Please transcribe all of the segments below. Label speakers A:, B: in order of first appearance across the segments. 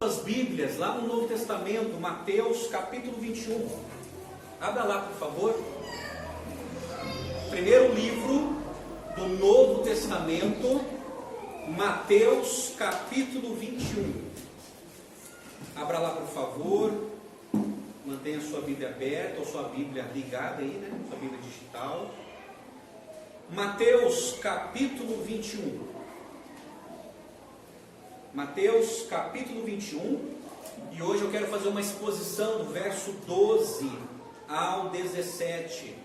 A: As Bíblias, lá no Novo Testamento, Mateus capítulo 21. Abra lá, por favor. Primeiro livro do Novo Testamento, Mateus capítulo 21. Abra lá, por favor. Mantenha a sua Bíblia aberta, ou sua Bíblia ligada aí, né? Sua Bíblia digital. Mateus capítulo 21. Mateus capítulo 21, e hoje eu quero fazer uma exposição do verso 12 ao 17.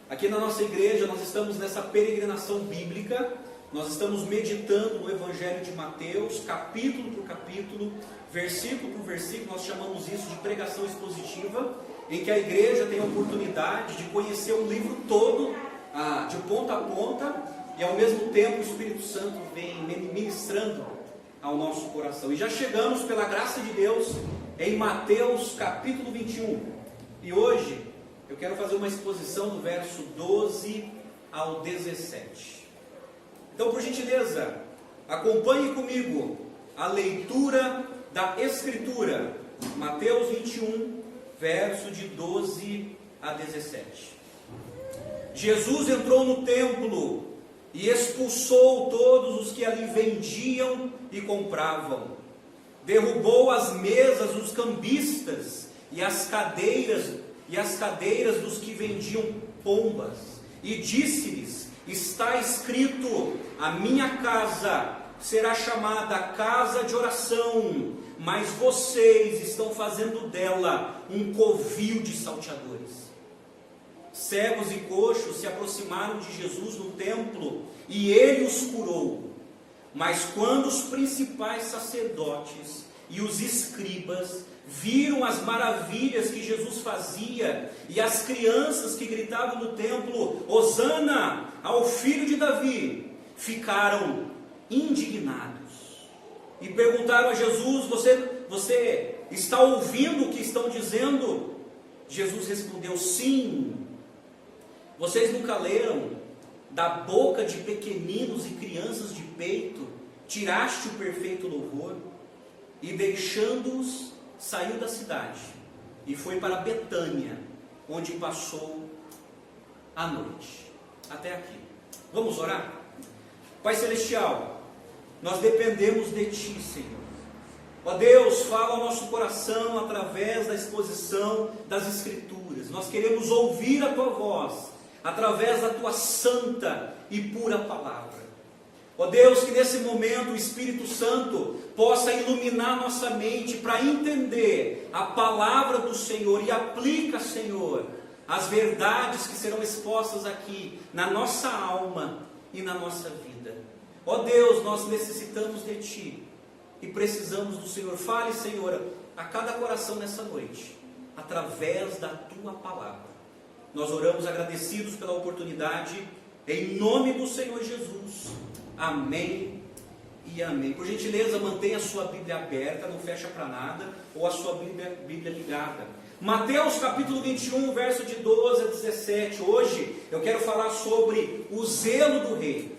A: Aqui na nossa igreja nós estamos nessa peregrinação bíblica, nós estamos meditando no Evangelho de Mateus, capítulo por capítulo, versículo por versículo. Nós chamamos isso de pregação expositiva, em que a igreja tem a oportunidade de conhecer o livro todo, de ponta a ponta, e ao mesmo tempo o Espírito Santo vem ministrando ao nosso coração. E já chegamos, pela graça de Deus, em Mateus capítulo 21. E hoje eu quero fazer uma exposição do verso 12 ao 17. Então, por gentileza, acompanhe comigo a leitura da Escritura. Mateus 21, verso de 12 a 17. Jesus entrou no templo e expulsou todos os que ali vendiam e compravam. Derrubou as mesas dos cambistas e as cadeiras dos que vendiam pombas. E disse-lhes: está escrito, a minha casa será chamada casa de oração, mas vocês estão fazendo dela um covil de salteadores. Cegos e coxos se aproximaram de Jesus no templo, e ele os curou. Mas quando os principais sacerdotes e os escribas viram as maravilhas que Jesus fazia, e as crianças que gritavam no templo: Hosana ao filho de Davi, ficaram indignados. E perguntaram a Jesus: você está ouvindo o que estão dizendo? Jesus respondeu: sim. Vocês nunca leram: da boca de pequeninos e crianças de peito tiraste o perfeito louvor? E deixando-os, saiu da cidade e foi para Betânia, onde passou a noite. Até aqui. Vamos orar? Pai Celestial, nós dependemos de Ti, Senhor. Ó Deus, fala ao nosso coração através da exposição das Escrituras. Nós queremos ouvir a Tua voz através da Tua santa e pura palavra. Ó Deus, que nesse momento o Espírito Santo possa iluminar nossa mente para entender a palavra do Senhor e aplica, Senhor, as verdades que serão expostas aqui na nossa alma e na nossa vida. Ó Deus, nós necessitamos de Ti e precisamos do Senhor. Fale, Senhor, a cada coração nessa noite, através da Tua palavra. Nós oramos agradecidos pela oportunidade, em nome do Senhor Jesus. Amém e amém. Por gentileza, mantenha a sua Bíblia aberta, não fecha para nada, ou a sua Bíblia ligada. Mateus capítulo 21, verso de 12 a 17. Hoje eu quero falar sobre o zelo do rei.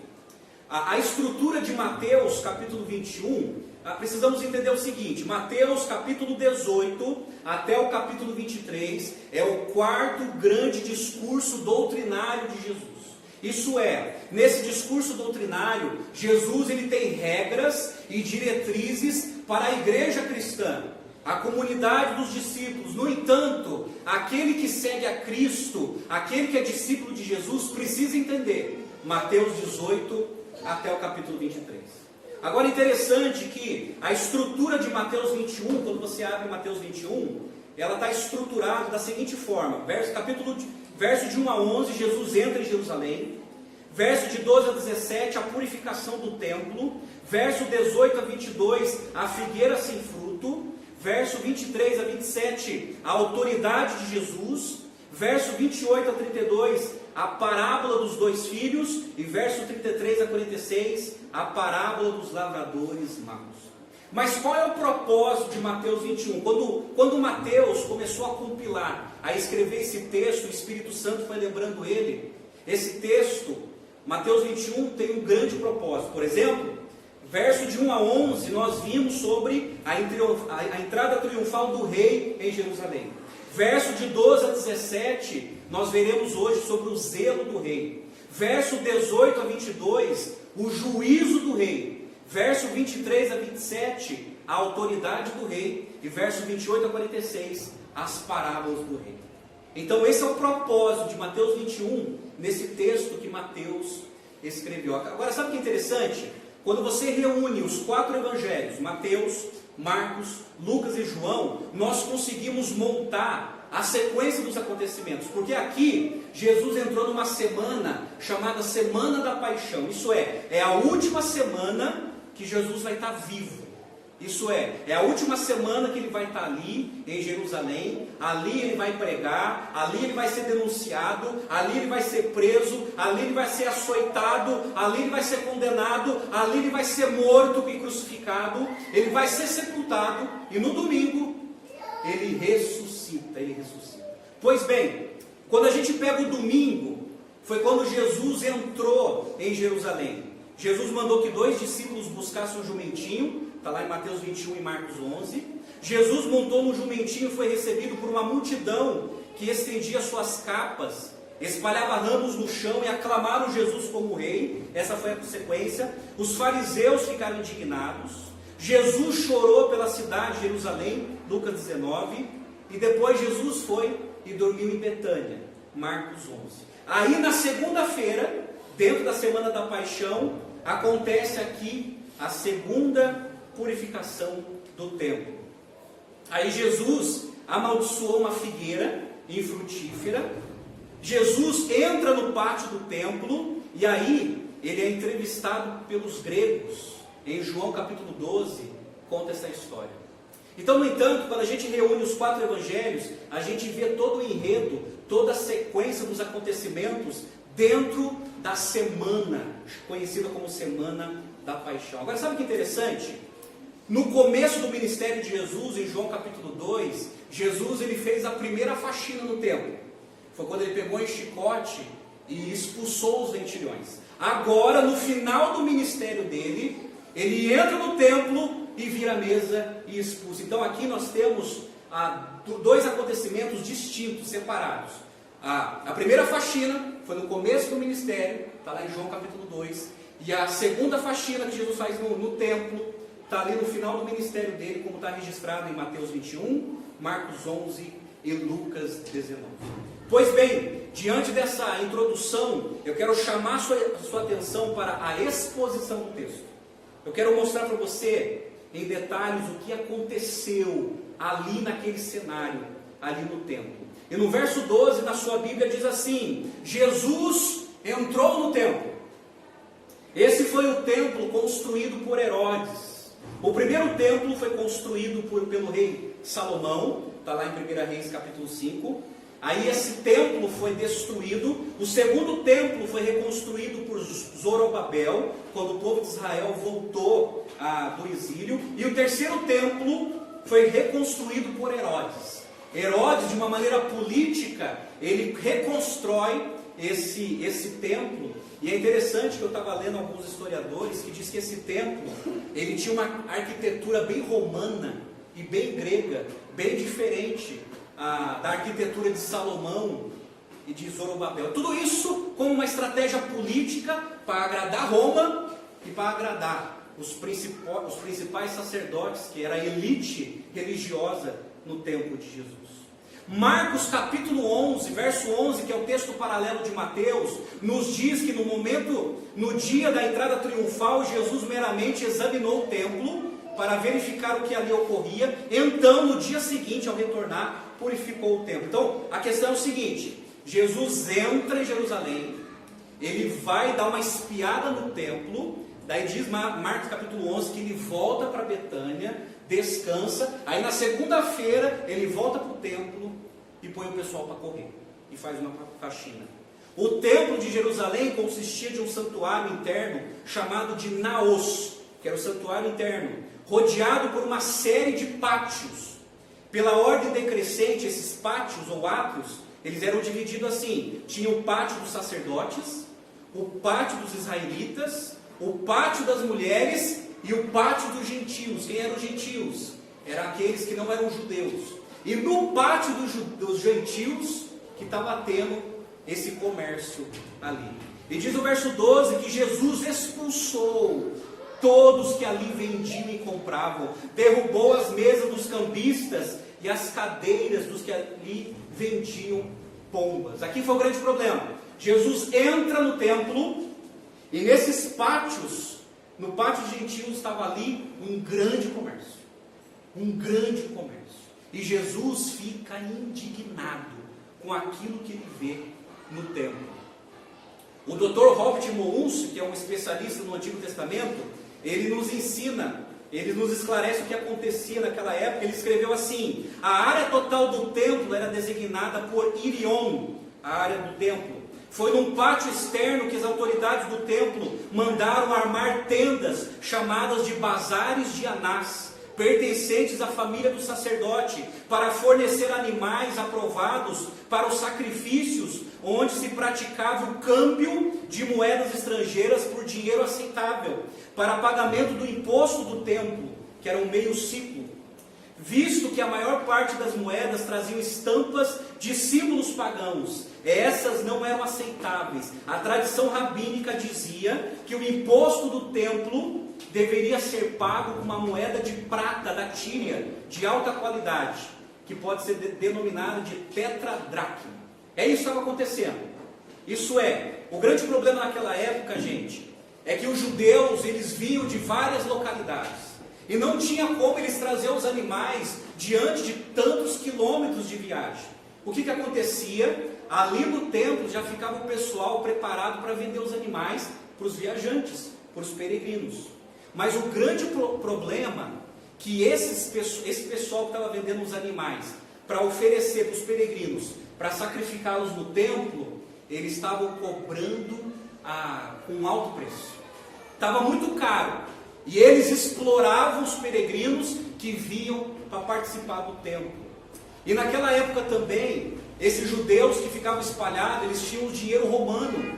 A: A estrutura de Mateus capítulo 21, precisamos entender o seguinte: Mateus capítulo 18 até o capítulo 23 é o quarto grande discurso doutrinário de Jesus. Isso é, nesse discurso doutrinário, Jesus ele tem regras e diretrizes para a igreja cristã, a comunidade dos discípulos. No entanto, aquele que segue a Cristo, aquele que é discípulo de Jesus, precisa entender Mateus 18 até o capítulo 23. Agora, interessante que a estrutura de Mateus 21, quando você abre Mateus 21, ela está estruturada da seguinte forma: verso de 1 a 11, Jesus entra em Jerusalém. Verso de 12 a 17, a purificação do templo. Verso 18 a 22, a figueira sem fruto. Verso 23 a 27, a autoridade de Jesus. Verso 28 a 32, a parábola dos dois filhos. E verso 33 a 46, a parábola dos lavradores maus. Mas qual é o propósito de Mateus 21? Quando Mateus começou a compilar, a escrever esse texto, o Espírito Santo foi lembrando ele. Esse texto, Mateus 21, tem um grande propósito. Por exemplo, Verso de 1 a 11, nós vimos sobre a entrada triunfal do rei em Jerusalém. Verso de 12 a 17, nós veremos hoje sobre o zelo do rei. Verso 18 a 22, o juízo do rei. Verso 23 a 27, a autoridade do rei. E verso 28 a 46, as parábolas do rei. Então esse é o propósito de Mateus 21, nesse texto que Mateus escreveu. Agora, sabe o que é interessante? Quando você reúne os 4 evangelhos, Mateus, Marcos, Lucas e João, nós conseguimos montar a sequência dos acontecimentos. Porque aqui, Jesus entrou numa semana chamada Semana da Paixão. Isso é a última semana que Jesus vai estar vivo. Isso é a última semana que ele vai estar ali em Jerusalém. Ali ele vai pregar, ali ele vai ser denunciado, ali ele vai ser preso, ali ele vai ser açoitado, ali ele vai ser condenado, ali ele vai ser morto e crucificado, ele vai ser sepultado e no domingo ele ressuscita, Pois bem, quando a gente pega o domingo, foi quando Jesus entrou em Jerusalém. Jesus mandou que 2 discípulos buscassem um jumentinho, está lá em Mateus 21 e Marcos 11. Jesus montou no jumentinho e foi recebido por uma multidão que estendia suas capas, espalhava ramos no chão e aclamaram Jesus como rei. Essa foi a sequência. Os fariseus ficaram indignados. Jesus chorou pela cidade de Jerusalém, Lucas 19. E depois Jesus foi e dormiu em Betânia, Marcos 11. Aí na segunda-feira, dentro da Semana da Paixão, acontece aqui a segunda purificação do templo. Aí Jesus amaldiçoou uma figueira infrutífera. Jesus entra no pátio do templo e aí ele é entrevistado pelos gregos. Em João capítulo 12 conta essa história. Então, no entanto, quando a gente reúne os 4 evangelhos, a gente vê todo o enredo, toda a sequência dos acontecimentos dentro da semana, conhecida como Semana da Paixão. Agora, sabe o que é interessante? No começo do ministério de Jesus, em João capítulo 2, Jesus ele fez a primeira faxina no templo. Foi quando ele pegou em chicote e expulsou os ventilhões. Agora, no final do ministério dele, ele entra no templo e vira a mesa e expulsa. Então aqui nós temos 2 acontecimentos distintos, separados. A primeira faxina foi no começo do ministério, está lá em João capítulo 2. E a segunda faxina que Jesus faz no templo, está ali no final do ministério dele, como está registrado em Mateus 21, Marcos 11 e Lucas 19. Pois bem, diante dessa introdução, eu quero chamar sua atenção para a exposição do texto. Eu quero mostrar para você, em detalhes, o que aconteceu ali naquele cenário, ali no templo. E no verso 12 da sua Bíblia diz assim: Jesus entrou no templo. Esse foi o templo construído por Herodes. O primeiro templo foi construído pelo rei Salomão, está lá em 1 Reis capítulo 5. Aí esse templo foi destruído. O segundo templo foi reconstruído por Zorobabel, quando o povo de Israel voltou do exílio. E o terceiro templo foi reconstruído por Herodes. Herodes, de uma maneira política, ele reconstrói esse templo. E é interessante que eu estava lendo alguns historiadores que diz que esse templo ele tinha uma arquitetura bem romana e bem grega, bem diferente da arquitetura de Salomão e de Zorobabel. Tudo isso como uma estratégia política para agradar Roma e para agradar os principais sacerdotes, que era a elite religiosa no tempo de Jesus. Marcos capítulo 11, verso 11, que é o texto paralelo de Mateus, nos diz que no dia da entrada triunfal, Jesus meramente examinou o templo para verificar o que ali ocorria. Então, no dia seguinte, ao retornar, purificou o templo. Então, a questão é o seguinte: Jesus entra em Jerusalém, ele vai dar uma espiada no templo, daí diz Marcos capítulo 11 que ele volta para Betânia, descansa, aí na segunda-feira ele volta para o templo e põe o pessoal para correr, e faz uma faxina. O templo de Jerusalém consistia de um santuário interno chamado de Naos, que era o santuário interno, rodeado por uma série de pátios. Pela ordem decrescente, esses pátios ou átrios, eles eram divididos assim: tinha o pátio dos sacerdotes, o pátio dos israelitas, o pátio das mulheres e o pátio dos gentios. Quem eram os gentios? Eram aqueles que não eram judeus. E no pátio dos gentios que estava tendo esse comércio ali. E diz o verso 12 que Jesus expulsou todos que ali vendiam e compravam, derrubou as mesas dos cambistas e as cadeiras dos que ali vendiam pombas. Aqui foi o grande problema. Jesus entra no templo e nesses pátios, no pátio dos gentios estava ali um grande comércio. Um grande comércio. E Jesus fica indignado com aquilo que ele vê no templo. O Dr. Robert Mounce, que é um especialista no Antigo Testamento, ele nos ensina, ele nos esclarece o que acontecia naquela época. Ele escreveu assim: a área total do templo era designada por Irion, a área do templo. Foi num pátio externo que as autoridades do templo mandaram armar tendas chamadas de bazares de Anás, pertencentes à família do sacerdote, para fornecer animais aprovados para os sacrifícios, onde se praticava o câmbio de moedas estrangeiras por dinheiro aceitável, para pagamento do imposto do templo, que era um meio ciclo, visto que a maior parte das moedas traziam estampas de símbolos pagãos. Essas não eram aceitáveis. A tradição rabínica dizia que o imposto do templo deveria ser pago com uma moeda de prata da Tíria, de alta qualidade, que pode ser denominada de tetradracma. É isso que estava acontecendo. Isso é, o grande problema naquela época, gente, é que os judeus, eles vinham de várias localidades, e não tinha como eles trazer os animais diante de tantos quilômetros de viagem. O que acontecia? Ali no templo já ficava o pessoal preparado para vender os animais para os viajantes, para os peregrinos. Mas o grande problema que esse pessoal que estava vendendo os animais para oferecer para os peregrinos, para sacrificá-los no templo, eles estavam cobrando com alto preço. Estava muito caro. E eles exploravam os peregrinos que vinham para participar do templo. E naquela época também, esses judeus que ficavam espalhados, eles tinham o dinheiro romano.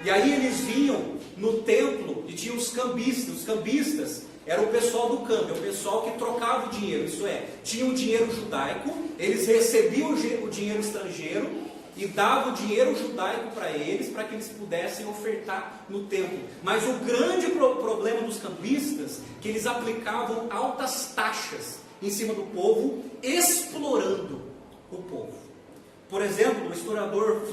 A: E aí eles vinham no templo e tinham os cambistas. Os cambistas eram o pessoal do câmbio, o pessoal que trocava o dinheiro. Isso é, tinham o dinheiro judaico, eles recebiam o dinheiro estrangeiro e davam o dinheiro judaico para que eles pudessem ofertar no templo. Mas o grande problema dos cambistas, que eles aplicavam altas taxas em cima do povo, explorando o povo. Por exemplo, o historiador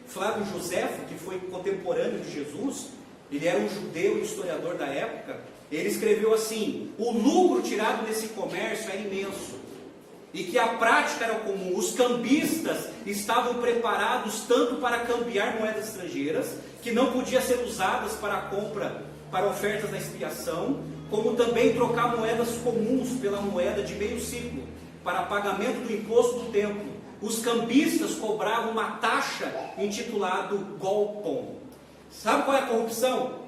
A: Flávio Josefo, que foi contemporâneo de Jesus, ele era um judeu e historiador da época, ele escreveu assim: o lucro tirado desse comércio era imenso, e que a prática era comum. Os cambistas estavam preparados tanto para cambiar moedas estrangeiras, que não podiam ser usadas para a compra, para ofertas da expiação, como também trocar moedas comuns pela moeda de meio ciclo, para pagamento do imposto do templo. Os cambistas cobravam uma taxa intitulada golpon. Sabe qual é a corrupção?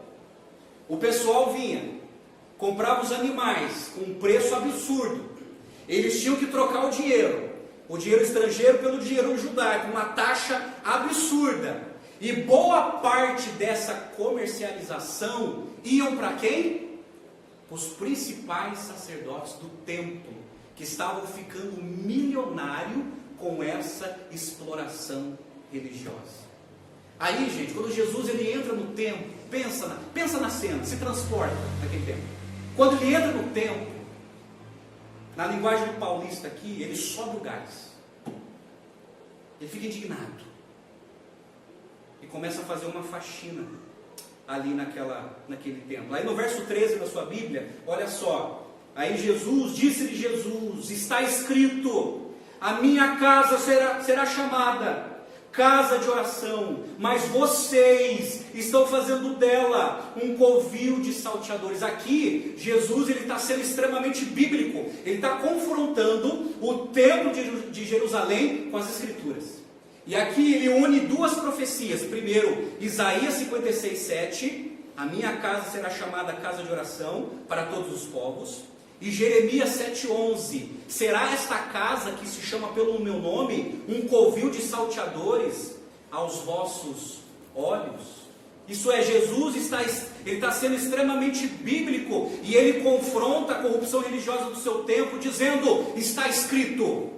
A: O pessoal vinha, comprava os animais com um preço absurdo. Eles tinham que trocar o dinheiro estrangeiro pelo dinheiro judaico, uma taxa absurda. E boa parte dessa comercialização iam para quem? Os principais sacerdotes do templo, que estavam ficando milionários com essa exploração religiosa. Aí, gente, quando Jesus ele entra no templo, pensa na cena, se transporta naquele tempo. Quando ele entra no templo, na linguagem do paulista aqui, ele sobe o gás. Ele fica indignado. E começa a fazer uma faxina ali naquele templo. Aí no verso 13 da sua Bíblia, olha só. Aí disse-lhe Jesus, está escrito: a minha casa será chamada casa de oração, mas vocês estão fazendo dela um covil de salteadores. Aqui, Jesus está sendo extremamente bíblico. Ele está confrontando o templo de Jerusalém com as Escrituras. E aqui ele une duas profecias. Primeiro, Isaías 56:7, a minha casa será chamada casa de oração para todos os povos. E Jeremias 7:11, será esta casa que se chama pelo meu nome um covil de salteadores aos vossos olhos? Isso é, Jesus está sendo extremamente bíblico e ele confronta a corrupção religiosa do seu tempo, dizendo: está escrito,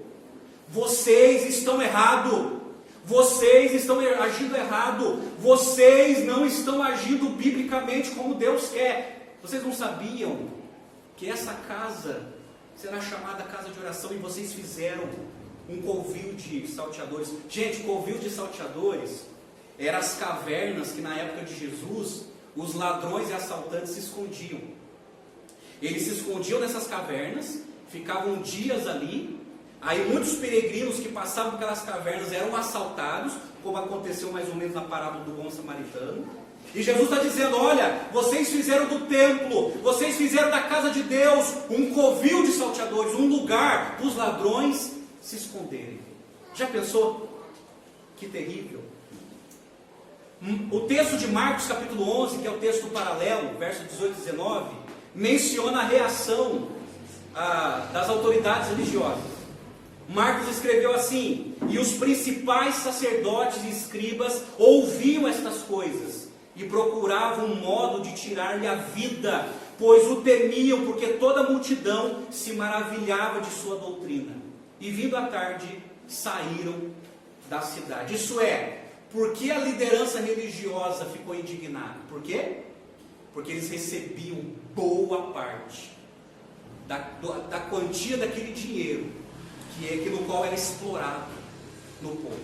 A: vocês estão errados, vocês estão agindo errado, vocês não estão agindo biblicamente como Deus quer. Vocês não sabiam que essa casa será chamada casa de oração e vocês fizeram um covil de salteadores? Gente, covil de salteadores eram as cavernas que na época de Jesus os ladrões e assaltantes se escondiam. Eles se escondiam nessas cavernas, ficavam dias ali. Aí muitos peregrinos que passavam por aquelas cavernas eram assaltados, como aconteceu mais ou menos na parábola do bom samaritano. E Jesus está dizendo: olha, vocês fizeram do templo, vocês fizeram da casa de Deus um covil de salteadores, um lugar para os ladrões se esconderem. Já pensou? Que terrível. O texto de Marcos capítulo 11, que é o texto paralelo, versos 18 e 19, menciona a reação das autoridades religiosas. Marcos escreveu assim: e os principais sacerdotes e escribas ouviam estas coisas e procuravam um modo de tirar-lhe a vida, pois o temiam, porque toda a multidão se maravilhava de sua doutrina. E vindo à tarde, saíram da cidade. Isso é, por que a liderança religiosa ficou indignada? Por quê? Porque eles recebiam boa parte da quantia daquele dinheiro, no qual era explorado no povo.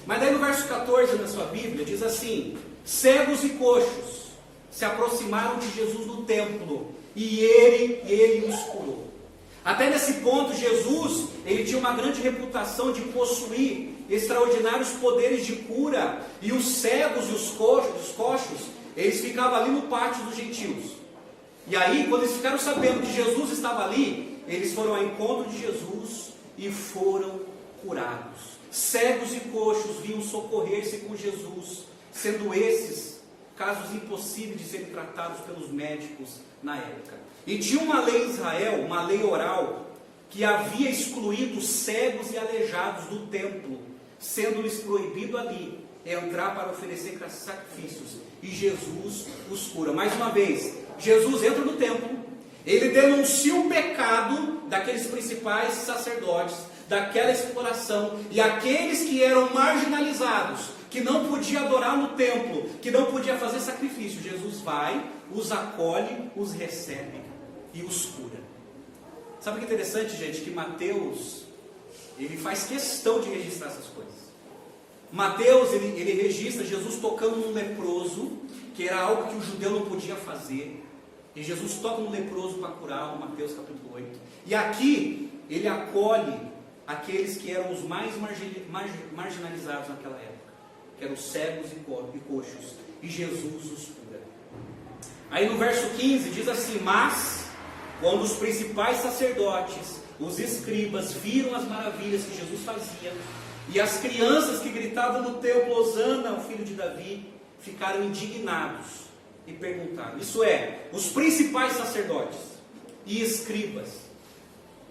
A: Mas daí no verso 14 na sua Bíblia, diz assim: cegos e coxos se aproximaram de Jesus no templo, e ele os curou. Até nesse ponto, Jesus, ele tinha uma grande reputação de possuir extraordinários poderes de cura, e os cegos e os coxos, eles ficavam ali no pátio dos gentios. E aí, quando eles ficaram sabendo que Jesus estava ali, eles foram ao encontro de Jesus e foram curados. Cegos e coxos vinham socorrer-se com Jesus, sendo esses casos impossíveis de serem tratados pelos médicos na época. E tinha uma lei em Israel, uma lei oral, que havia excluído cegos e aleijados do templo, sendo-lhes proibido ali entrar para oferecer sacrifícios. E Jesus os cura. Mais uma vez, Jesus entra no templo, ele denuncia o pecado daqueles principais sacerdotes, daquela exploração, e aqueles que eram marginalizados, que não podia adorar no templo, que não podia fazer sacrifício. Jesus vai, os acolhe, os recebe e os cura. Sabe o que é interessante, gente? Que Mateus, ele faz questão de registrar essas coisas. Mateus, ele registra Jesus tocando num leproso, que era algo que o judeu não podia fazer. E Jesus toca no leproso para curá-lo, Mateus capítulo 8. E aqui, ele acolhe aqueles que eram os mais marginalizados naquela época, que eram cegos e coxos. E Jesus os cura. Aí no verso 15 diz assim: mas, quando os principais sacerdotes, os escribas, viram as maravilhas que Jesus fazia, e as crianças que gritavam no templo: Hosana ao filho de Davi, ficaram indignados e perguntaram. Isso é, os principais sacerdotes e escribas.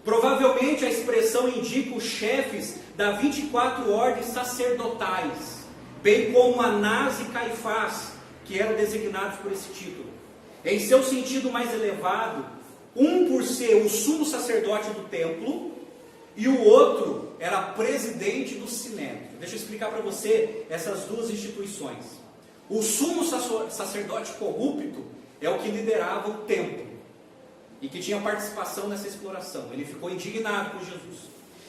A: Provavelmente a expressão indica os chefes das 24 ordens sacerdotais, bem como Anás e Caifás, que eram designados por esse título. Em seu sentido mais elevado, um por ser o sumo sacerdote do templo, e o outro era presidente do Sinédrio. Deixa eu explicar para você essas duas instituições. O sumo sacerdote corrupto é o que liderava o templo e que tinha participação nessa exploração. Ele ficou indignado com Jesus.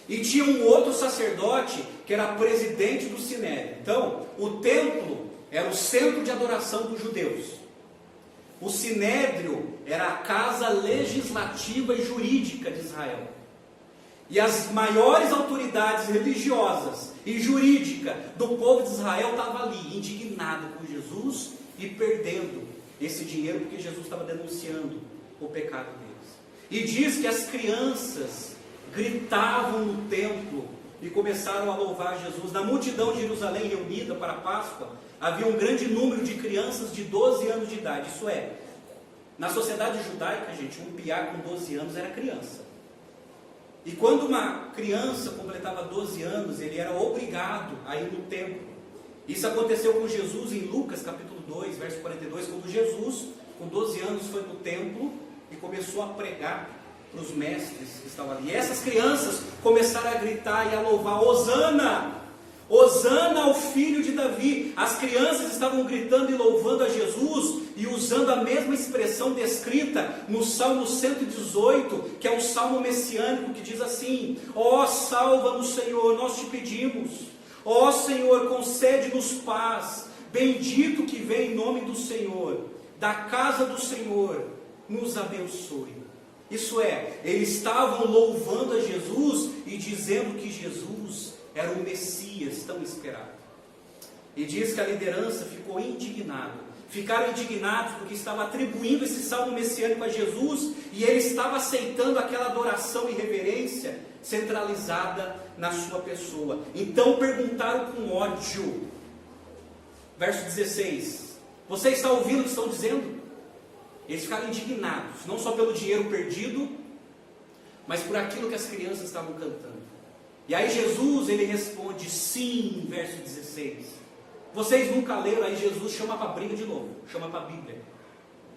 A: E tinha um outro sacerdote que era presidente do Sinédrio. Então, o templo era o centro de adoração dos judeus. O Sinédrio era a casa legislativa e jurídica de Israel. E as maiores autoridades religiosas e jurídicas do povo de Israel estavam ali, indignado com Jesus e perdendo esse dinheiro, porque Jesus estava denunciando o pecado deles. E diz que as crianças gritavam no templo e começaram a louvar Jesus. Na multidão de Jerusalém reunida para a Páscoa, havia um grande número de crianças de 12 anos de idade. Isso é, na sociedade judaica, gente, um piá com 12 anos era criança. E quando uma criança completava 12 anos, ele era obrigado a ir no templo. Isso aconteceu com Jesus em Lucas capítulo 2, verso 42, quando Jesus, com 12 anos, foi no templo e começou a pregar para os mestres que estavam ali. E essas crianças começaram a gritar e a louvar: Hosana! Hosana ao filho de Davi. As crianças estavam gritando e louvando a Jesus e usando a mesma expressão descrita no Salmo 118, que é um salmo messiânico, que diz assim: ó, salva-nos, Senhor, nós te pedimos. Ó Senhor, concede-nos paz. Bendito que vem em nome do Senhor. Da casa do Senhor nos abençoe. Isso é, eles estavam louvando a Jesus e dizendo que Jesus era o Messias tão esperado. E diz que a liderança ficou indignada. Ficaram indignados porque estava atribuindo esse salmo messiânico a Jesus e ele estava aceitando aquela adoração e reverência centralizada na sua pessoa. Então perguntaram com ódio. Verso 16: você está ouvindo o que estão dizendo? Eles ficaram indignados, não só pelo dinheiro perdido, mas por aquilo que as crianças estavam cantando. E aí Jesus, ele responde: sim, verso 16. Vocês nunca leram? Aí Jesus chama para a briga de novo, chama para a Bíblia.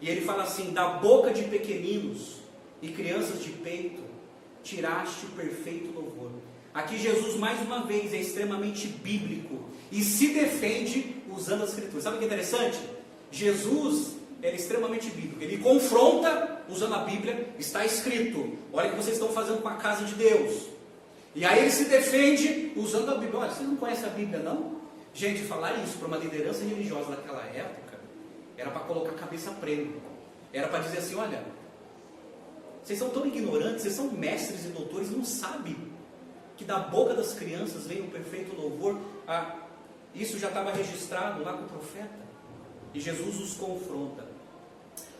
A: E ele fala assim: da boca de pequeninos e crianças de peito, tiraste o perfeito louvor. Aqui Jesus, mais uma vez, é extremamente bíblico e se defende usando as escrituras. Sabe o que é interessante? Jesus é extremamente bíblico. Ele confronta usando a Bíblia. Está escrito: olha o que vocês estão fazendo com a casa de Deus. E aí ele se defende usando a Bíblia. Olha, vocês não conhecem a Bíblia, não? Gente, falar isso para uma liderança religiosa daquela época era para colocar a cabeça a prêmio. Era para dizer assim: olha, vocês são tão ignorantes, vocês são mestres e doutores, não sabem que da boca das crianças vem o perfeito louvor. Isso já estava registrado lá com o profeta. E Jesus os confronta.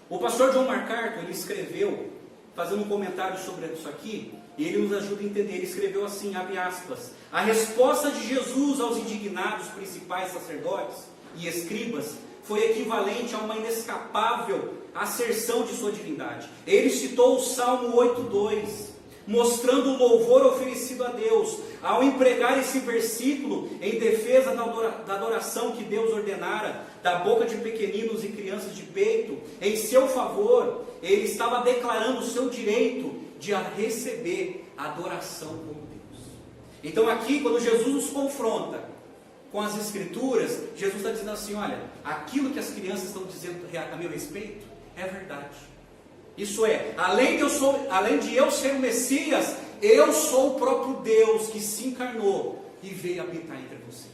A: O pastor John MacArthur, ele escreveu, fazendo um comentário sobre isso aqui, e ele nos ajuda a entender. Ele escreveu assim, abre aspas: a resposta de Jesus aos indignados principais sacerdotes e escribas foi equivalente a uma inescapável asserção de sua divindade. Ele citou o Salmo 8:2, mostrando o louvor oferecido a Deus. Ao empregar esse versículo em defesa da adoração que Deus ordenara, da boca de pequeninos e crianças de peito, em seu favor, ele estava declarando o seu direito de receber adoração como Deus. Então aqui, quando Jesus nos confronta com as Escrituras, Jesus está dizendo assim: olha, aquilo que as crianças estão dizendo a meu respeito é verdade. Isso é, além de eu ser o Messias, eu sou o próprio Deus que se encarnou e veio habitar entre vocês.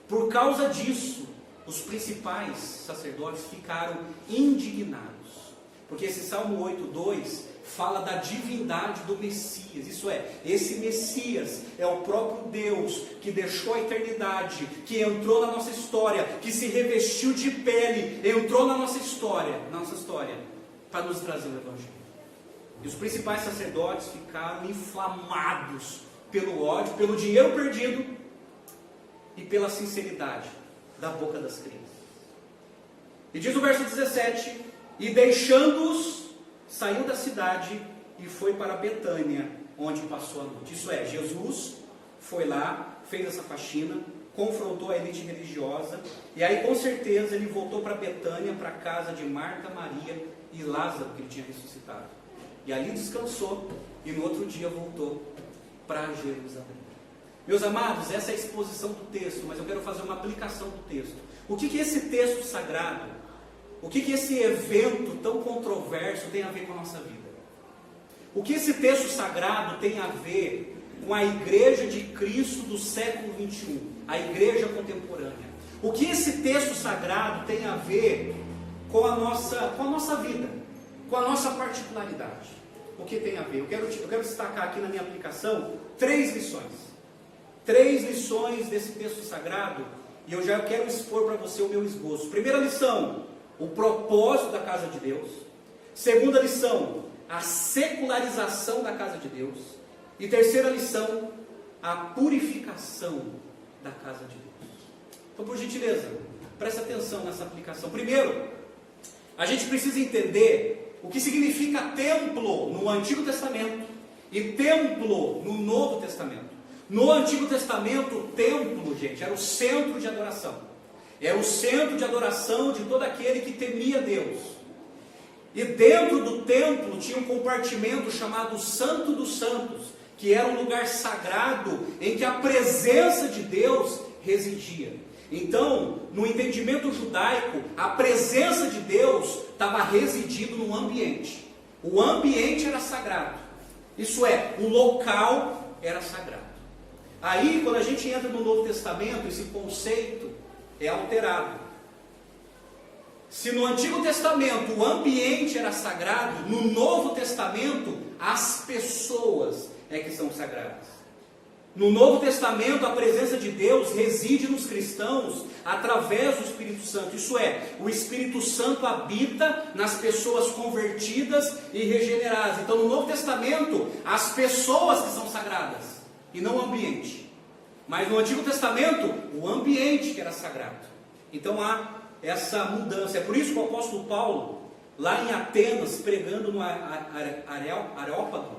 A: Por causa disso, os principais sacerdotes ficaram indignados, porque esse Salmo 8:2 fala da divindade do Messias. Isso é, esse Messias é o próprio Deus que deixou a eternidade, que entrou na nossa história, que se revestiu de pele, entrou na nossa história, para nos trazer o Evangelho. E os principais sacerdotes ficaram inflamados pelo ódio, pelo dinheiro perdido e pela sinceridade da boca das crianças. E diz o verso 17: e deixando-os, saiu da cidade e foi para Betânia, onde passou a noite. Isso é, Jesus foi lá, fez essa faxina, confrontou a elite religiosa, e aí com certeza ele voltou para Betânia, para a casa de Marta, Maria e Lázaro, que ele tinha ressuscitado. E ali descansou, e no outro dia voltou para Jerusalém. Meus amados, essa é a exposição do texto, mas eu quero fazer uma aplicação do texto. O que esse texto sagrado, o que esse evento tão controverso tem a ver com a nossa vida? O que esse texto sagrado tem a ver com a igreja de Cristo do século 21, a igreja contemporânea? O que esse texto sagrado tem a ver com a nossa vida, com a nossa particularidade? O que tem a ver? Eu quero destacar aqui na minha aplicação 3 lições. 3 lições desse texto sagrado, e eu já quero expor para você o meu esboço. Primeira lição: o propósito da casa de Deus. Segunda lição: a secularização da casa de Deus. E terceira lição: a purificação da casa de Deus. Então, por gentileza, preste atenção nessa aplicação. Primeiro, a gente precisa entender o que significa templo no Antigo Testamento e templo no Novo Testamento. No Antigo Testamento, o templo, gente, era o centro de adoração. Era o centro de adoração de todo aquele que temia Deus. E dentro do templo tinha um compartimento chamado Santo dos Santos, que era um lugar sagrado em que a presença de Deus residia. Então, no entendimento judaico, a presença de Deus estava residindo no ambiente. O ambiente era sagrado. Isso é, o local era sagrado. Aí, quando a gente entra no Novo Testamento, esse conceito é alterado. Se no Antigo Testamento o ambiente era sagrado, no Novo Testamento as pessoas é que são sagradas. No Novo Testamento a presença de Deus reside nos cristãos através do Espírito Santo. Isso é, o Espírito Santo habita nas pessoas convertidas e regeneradas. Então no Novo Testamento as pessoas que são sagradas e não o ambiente. Mas no Antigo Testamento o ambiente que era sagrado. Então há essa mudança. É por isso que o apóstolo Paulo, lá em Atenas, pregando no Areópago,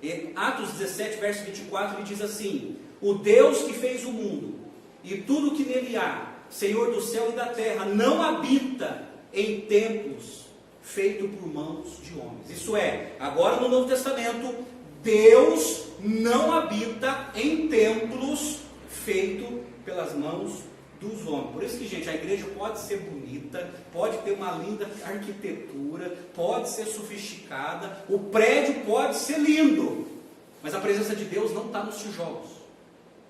A: em Atos 17, verso 24, ele diz assim: o Deus que fez o mundo e tudo que nele há, Senhor do céu e da terra, não habita em templos feitos por mãos de homens. Isso é, agora no Novo Testamento, Deus não habita em templos feitos pelas mãos dos homens. Por isso que, gente, a igreja pode ser bonita, pode ter uma linda arquitetura, pode ser sofisticada, o prédio pode ser lindo, mas a presença de Deus não está nos tijolos,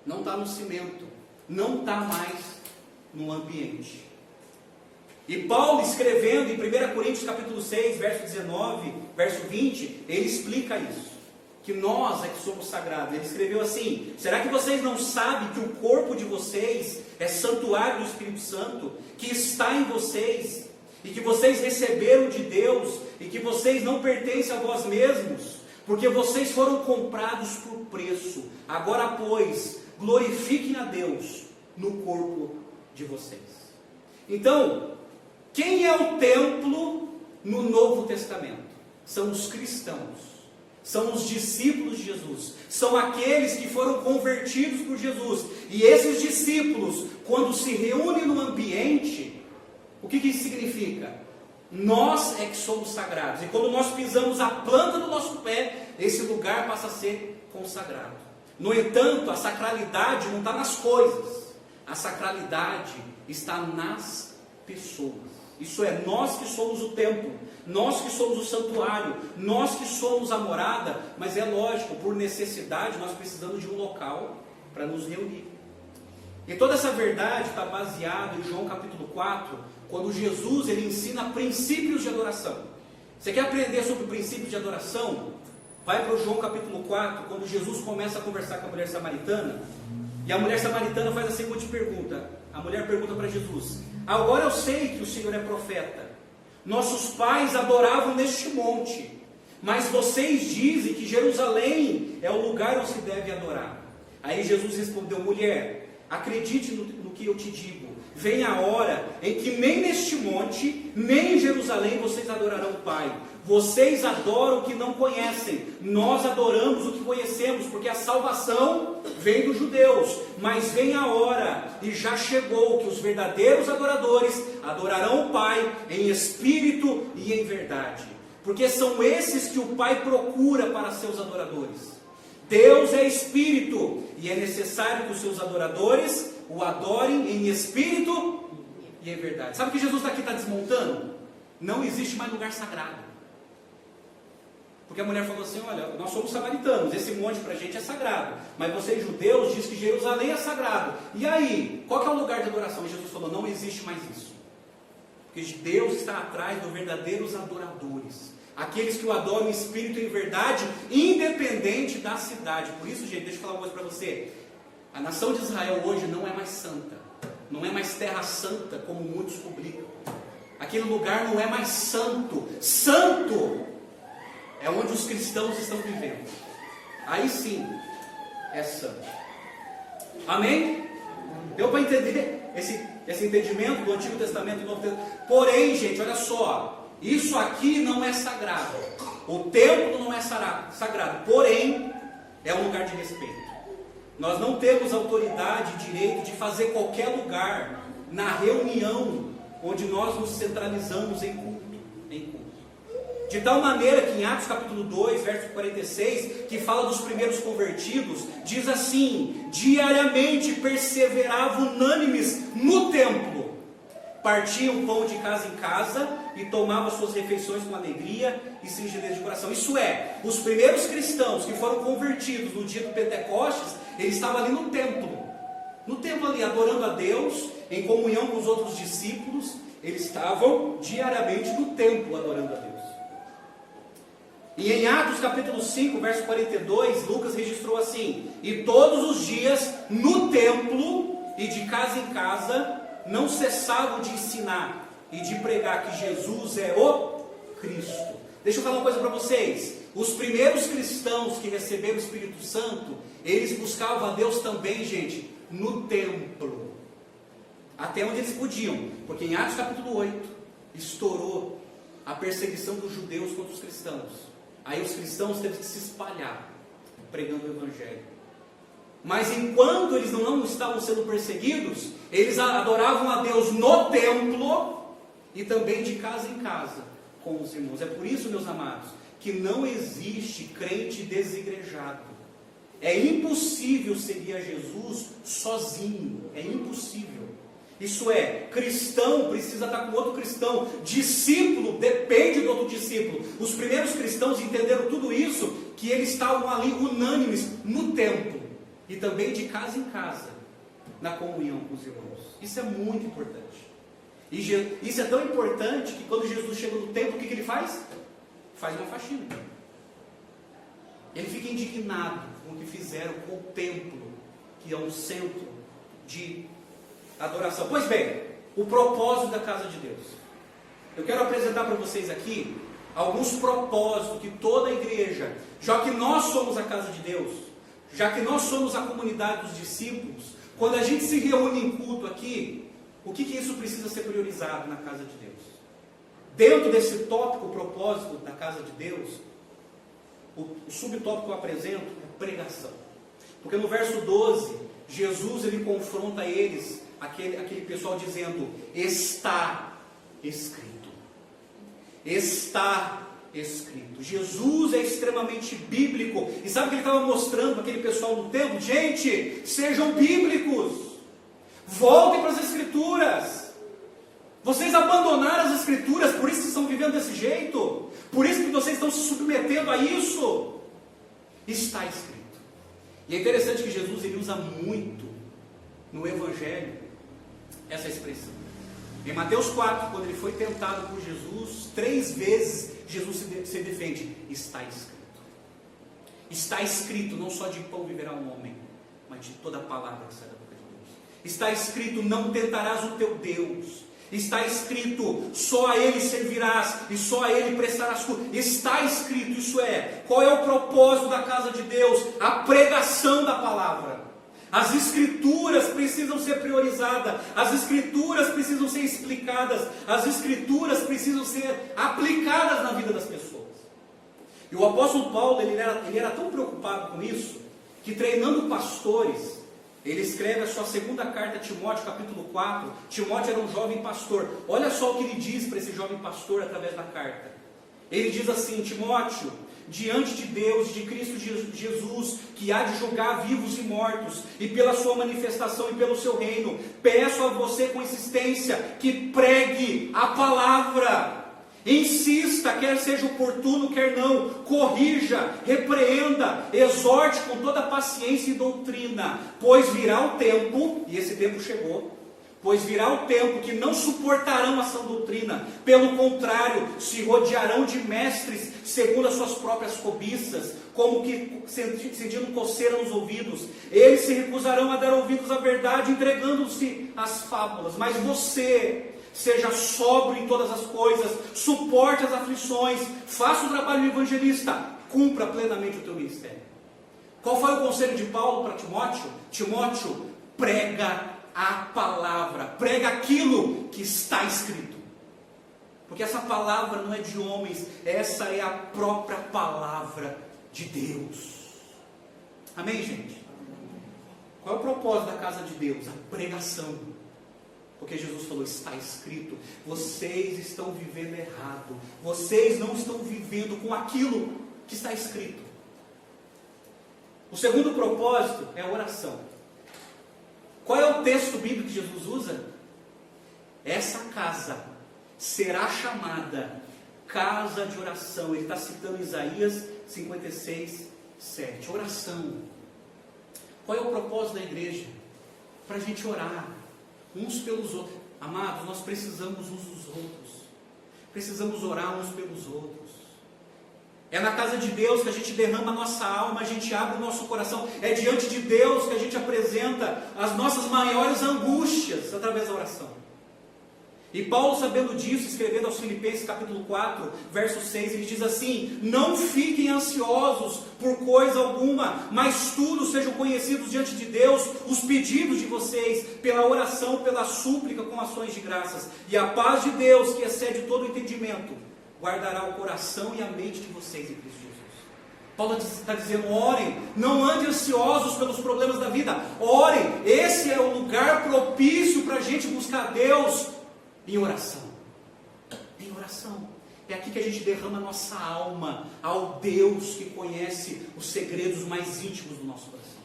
A: não está no cimento, não está mais no ambiente. E Paulo, escrevendo em 1 Coríntios capítulo 6, verso 19, verso 20, ele explica isso, que nós é que somos sagrados. Ele escreveu assim: será que vocês não sabem que o corpo de vocês é santuário do Espírito Santo, que está em vocês, e que vocês receberam de Deus, e que vocês não pertencem a vós mesmos, porque vocês foram comprados por preço? Agora, pois, glorifiquem a Deus no corpo de vocês. Então, quem é o templo no Novo Testamento? São os cristãos. São os discípulos de Jesus, são aqueles que foram convertidos por Jesus. E esses discípulos, quando se reúnem no ambiente, o que isso significa? Nós é que somos sagrados. E quando nós pisamos a planta do nosso pé, esse lugar passa a ser consagrado. No entanto, a sacralidade não está nas coisas, a sacralidade está nas pessoas. Isso é, nós que somos o templo, nós que somos o santuário, nós que somos a morada. Mas é lógico, por necessidade, nós precisamos de um local para nos reunir. E toda essa verdade está baseada em João capítulo 4, quando Jesus ele ensina princípios de adoração. Você quer aprender sobre princípios de adoração? Vai para o João capítulo 4, quando Jesus começa a conversar com a mulher samaritana. E a mulher samaritana faz a seguinte pergunta. A mulher pergunta para Jesus: agora eu sei que o Senhor é profeta. Nossos pais adoravam neste monte, mas vocês dizem que Jerusalém é o lugar onde se deve adorar. Aí Jesus respondeu: mulher, acredite no que eu te digo. Vem a hora em que nem neste monte, nem em Jerusalém vocês adorarão o Pai. Vocês adoram o que não conhecem, nós adoramos o que conhecemos, porque a salvação vem dos judeus. Mas vem a hora, e já chegou, que os verdadeiros adoradores adorarão o Pai em espírito e em verdade, porque são esses que o Pai procura para seus adoradores. Deus é espírito, e é necessário que os seus adoradores o adorem em espírito e em verdade. Sabe o que Jesus aqui está desmontando? Não existe mais lugar sagrado. Porque a mulher falou assim: olha, nós somos samaritanos, esse monte para a gente é sagrado, mas vocês judeus dizem que Jerusalém é sagrado. E aí, qual que é o lugar de adoração? E Jesus falou: não existe mais isso. Porque Deus está atrás dos verdadeiros adoradores, aqueles que o adoram em espírito e em verdade, independente da cidade. Por isso, gente, deixa eu falar uma coisa para você. A nação de Israel hoje não é mais santa, não é mais terra santa como muitos publicam. Aquele lugar não é mais santo. Santo é onde os cristãos estão vivendo. Aí sim é santo. Amém? Deu para entender esse entendimento do Antigo Testamento e do Novo Testamento? Porém, gente, olha só, isso aqui não é sagrado. O templo não é sagrado, porém é um lugar de respeito. Nós não temos autoridade e direito de fazer qualquer lugar na reunião onde nós nos centralizamos em culto. De tal maneira que em Atos capítulo 2, verso 46, que fala dos primeiros convertidos, diz assim: diariamente perseveravam unânimes no templo, partiam pão de casa em casa e tomavam suas refeições com alegria e singeleza de coração. Isso é, os primeiros cristãos que foram convertidos no dia do Pentecostes, eles estavam ali no templo ali, adorando a Deus, em comunhão com os outros discípulos. Eles estavam diariamente no templo adorando a Deus. E em Atos capítulo 5, verso 42, Lucas registrou assim: e todos os dias no templo e de casa em casa não cessavam de ensinar e de pregar que Jesus é o Cristo. Deixa eu falar uma coisa para vocês. Os primeiros cristãos que receberam o Espírito Santo, eles buscavam a Deus também, gente, no templo, até onde eles podiam, porque em Atos capítulo 8 estourou a perseguição dos judeus contra os cristãos. Aí os cristãos teve que se espalhar pregando o Evangelho. Mas enquanto eles não estavam sendo perseguidos, eles adoravam a Deus no templo e também de casa em casa com os irmãos. É por isso, meus amados, que não existe crente desigrejado. É impossível seguir a Jesus sozinho. É impossível. Isso é, cristão precisa estar com outro cristão, discípulo depende do outro discípulo. Os primeiros cristãos entenderam tudo isso, que eles estavam ali unânimes no templo, e também de casa em casa, na comunhão com os irmãos. Isso é muito importante. E isso é tão importante que quando Jesus chega no templo, o que ele faz? Faz uma faxina. Ele fica indignado com o que fizeram com o templo, que é um centro de adoração. Pois bem, o propósito da casa de Deus. Eu quero apresentar para vocês aqui alguns propósitos que toda a igreja, já que nós somos a casa de Deus, já que nós somos a comunidade dos discípulos, quando a gente se reúne em culto aqui, o que isso precisa ser priorizado na casa de Deus? Dentro desse tópico, o propósito da casa de Deus, o subtópico que eu apresento é pregação. Porque no verso 12, Jesus ele confronta eles, aquele pessoal dizendo: está escrito. Está escrito. Jesus é extremamente bíblico. E sabe o que ele estava mostrando para aquele pessoal no templo? Gente, sejam bíblicos. Voltem para as Escrituras. Vocês abandonaram as Escrituras, por isso que estão vivendo desse jeito. Por isso que vocês estão se submetendo a isso. Está escrito. E é interessante que Jesus ele usa muito no Evangelho essa expressão. Em Mateus 4, quando ele foi tentado por Jesus, 3 vezes Jesus se defende. Está escrito. Está escrito, não só de pão viverá um homem, mas de toda a palavra que sai da boca de Deus. Está escrito, não tentarás o teu Deus. Está escrito, só a Ele servirás e só a Ele prestarás culto. Está escrito, isso é, qual é o propósito da casa de Deus? A pregação da palavra. As Escrituras precisam ser priorizadas, as Escrituras precisam ser explicadas, as Escrituras precisam ser aplicadas na vida das pessoas. E o apóstolo Paulo, ele era tão preocupado com isso, que treinando pastores, ele escreve a sua segunda carta a Timóteo, capítulo 4. Timóteo era um jovem pastor. Olha só o que ele diz para esse jovem pastor através da carta. Ele diz assim: Timóteo, diante de Deus, de Cristo Jesus, que há de julgar vivos e mortos, e pela sua manifestação e pelo seu reino, peço a você com insistência que pregue a palavra. Insista, quer seja oportuno, quer não, corrija, repreenda, exorte com toda paciência e doutrina, pois virá o tempo, e esse tempo chegou, pois virá o tempo que não suportarão a sã doutrina, pelo contrário, se rodearão de mestres segundo as suas próprias cobiças, como que sentindo coceira nos ouvidos. Eles se recusarão a dar ouvidos à verdade, entregando-se às fábulas. Mas você seja sóbrio em todas as coisas, suporte as aflições, faça o trabalho do evangelista, cumpra plenamente o teu ministério. Qual foi o conselho de Paulo para Timóteo? Timóteo, prega a palavra, prega aquilo que está escrito. Porque essa palavra não é de homens, essa é a própria palavra de Deus. Amém, gente? Qual é o propósito da casa de Deus? A pregação. Porque Jesus falou, está escrito, vocês estão vivendo errado, vocês não estão vivendo com aquilo que está escrito. O segundo propósito é a oração. Qual é o texto bíblico que Jesus usa? Essa casa será chamada casa de oração. Ele está citando Isaías 56, 7. Oração. Qual é o propósito da igreja? Para a gente orar uns pelos outros. Amados, nós precisamos uns dos outros. Precisamos orar uns pelos outros. É na casa de Deus que a gente derrama a nossa alma, a gente abre o nosso coração. É diante de Deus que a gente apresenta as nossas maiores angústias através da oração. E Paulo, sabendo disso, escrevendo aos Filipenses capítulo 4, verso 6, ele diz assim: não fiquem ansiosos por coisa alguma, mas tudo sejam conhecidos diante de Deus, os pedidos de vocês, pela oração, pela súplica, com ações de graças. E a paz de Deus, que excede todo o entendimento, guardará o coração e a mente de vocês em Cristo Jesus. Paulo está dizendo, orem, não andem ansiosos pelos problemas da vida, orem, esse é o lugar propício para a gente buscar Deus, em oração. Em oração. É aqui que a gente derrama a nossa alma ao Deus que conhece os segredos mais íntimos do nosso coração.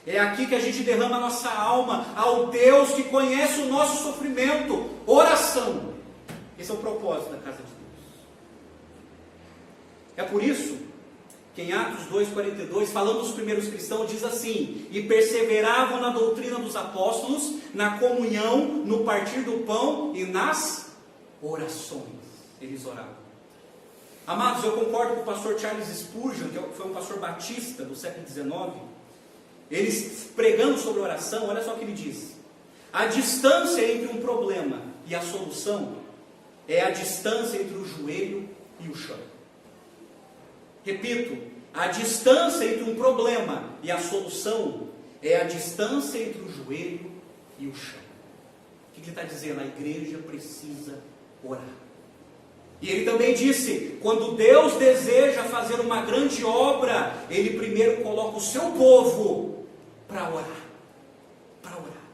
A: É aqui que a gente derrama a nossa alma ao Deus que conhece o nosso sofrimento. Oração. Esse é o propósito da casa de Deus. É por isso que em Atos 2,42, falando dos primeiros cristãos, diz assim: e perseveravam na doutrina dos apóstolos, na comunhão, no partir do pão e nas orações. Eles oravam. Amados, eu concordo com o pastor Charles Spurgeon, que foi um pastor batista do século XIX. Ele, pregando sobre oração, olha só o que ele diz: a distância entre um problema e a solução é a distância entre o joelho e o chão. Repito, a distância entre um problema e a solução é a distância entre o joelho e o chão. O que ele está dizendo? A igreja precisa orar. E ele também disse, quando Deus deseja fazer uma grande obra, Ele primeiro coloca o seu povo para orar. Para orar.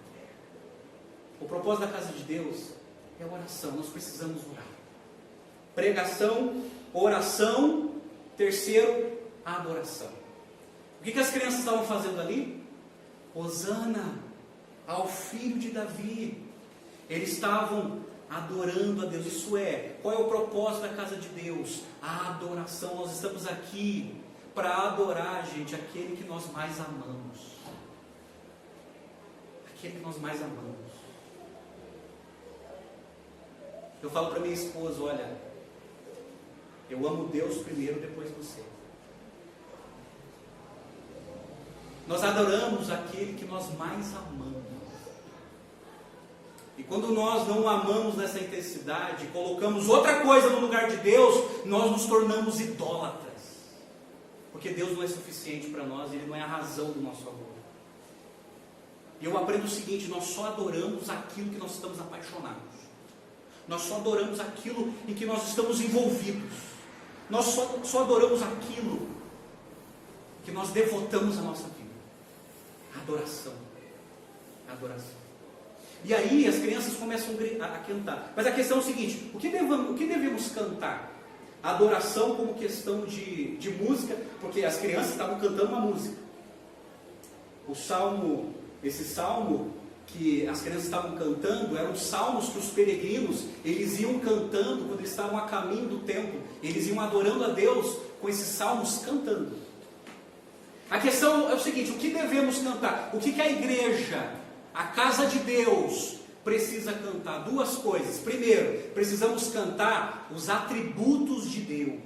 A: O propósito da casa de Deus é a oração, nós precisamos orar. Pregação, oração. Terceiro, a adoração. O que as crianças estavam fazendo ali? Hosana ao filho de Davi. Eles estavam adorando a Deus. Isso é, qual é o propósito da casa de Deus? A adoração. Nós estamos aqui para adorar, gente, aquele que nós mais amamos. Aquele que nós mais amamos. Eu falo para minha esposa, olha, eu amo Deus primeiro, depois você. Nós adoramos aquele que nós mais amamos. E quando nós não amamos nessa intensidade, colocamos outra coisa no lugar de Deus, nós nos tornamos idólatras. Porque Deus não é suficiente para nós, Ele não é a razão do nosso amor. E eu aprendo o seguinte: nós só adoramos aquilo que nós estamos apaixonados. Nós só adoramos aquilo em que nós estamos envolvidos. Nós só adoramos aquilo que nós devotamos a nossa vida. Adoração. Adoração. E aí as crianças começam a cantar. Mas a questão é o seguinte: o que devemos cantar? Adoração como questão de música, porque as crianças estavam cantando uma música. Esse salmo que as crianças estavam cantando, eram salmos que os peregrinos, eles iam cantando quando eles estavam a caminho do templo. Eles iam adorando a Deus com esses salmos cantando. A questão é o seguinte: o que devemos cantar? O que a igreja, a casa de Deus, precisa cantar? Duas coisas. Primeiro, precisamos cantar os atributos de Deus.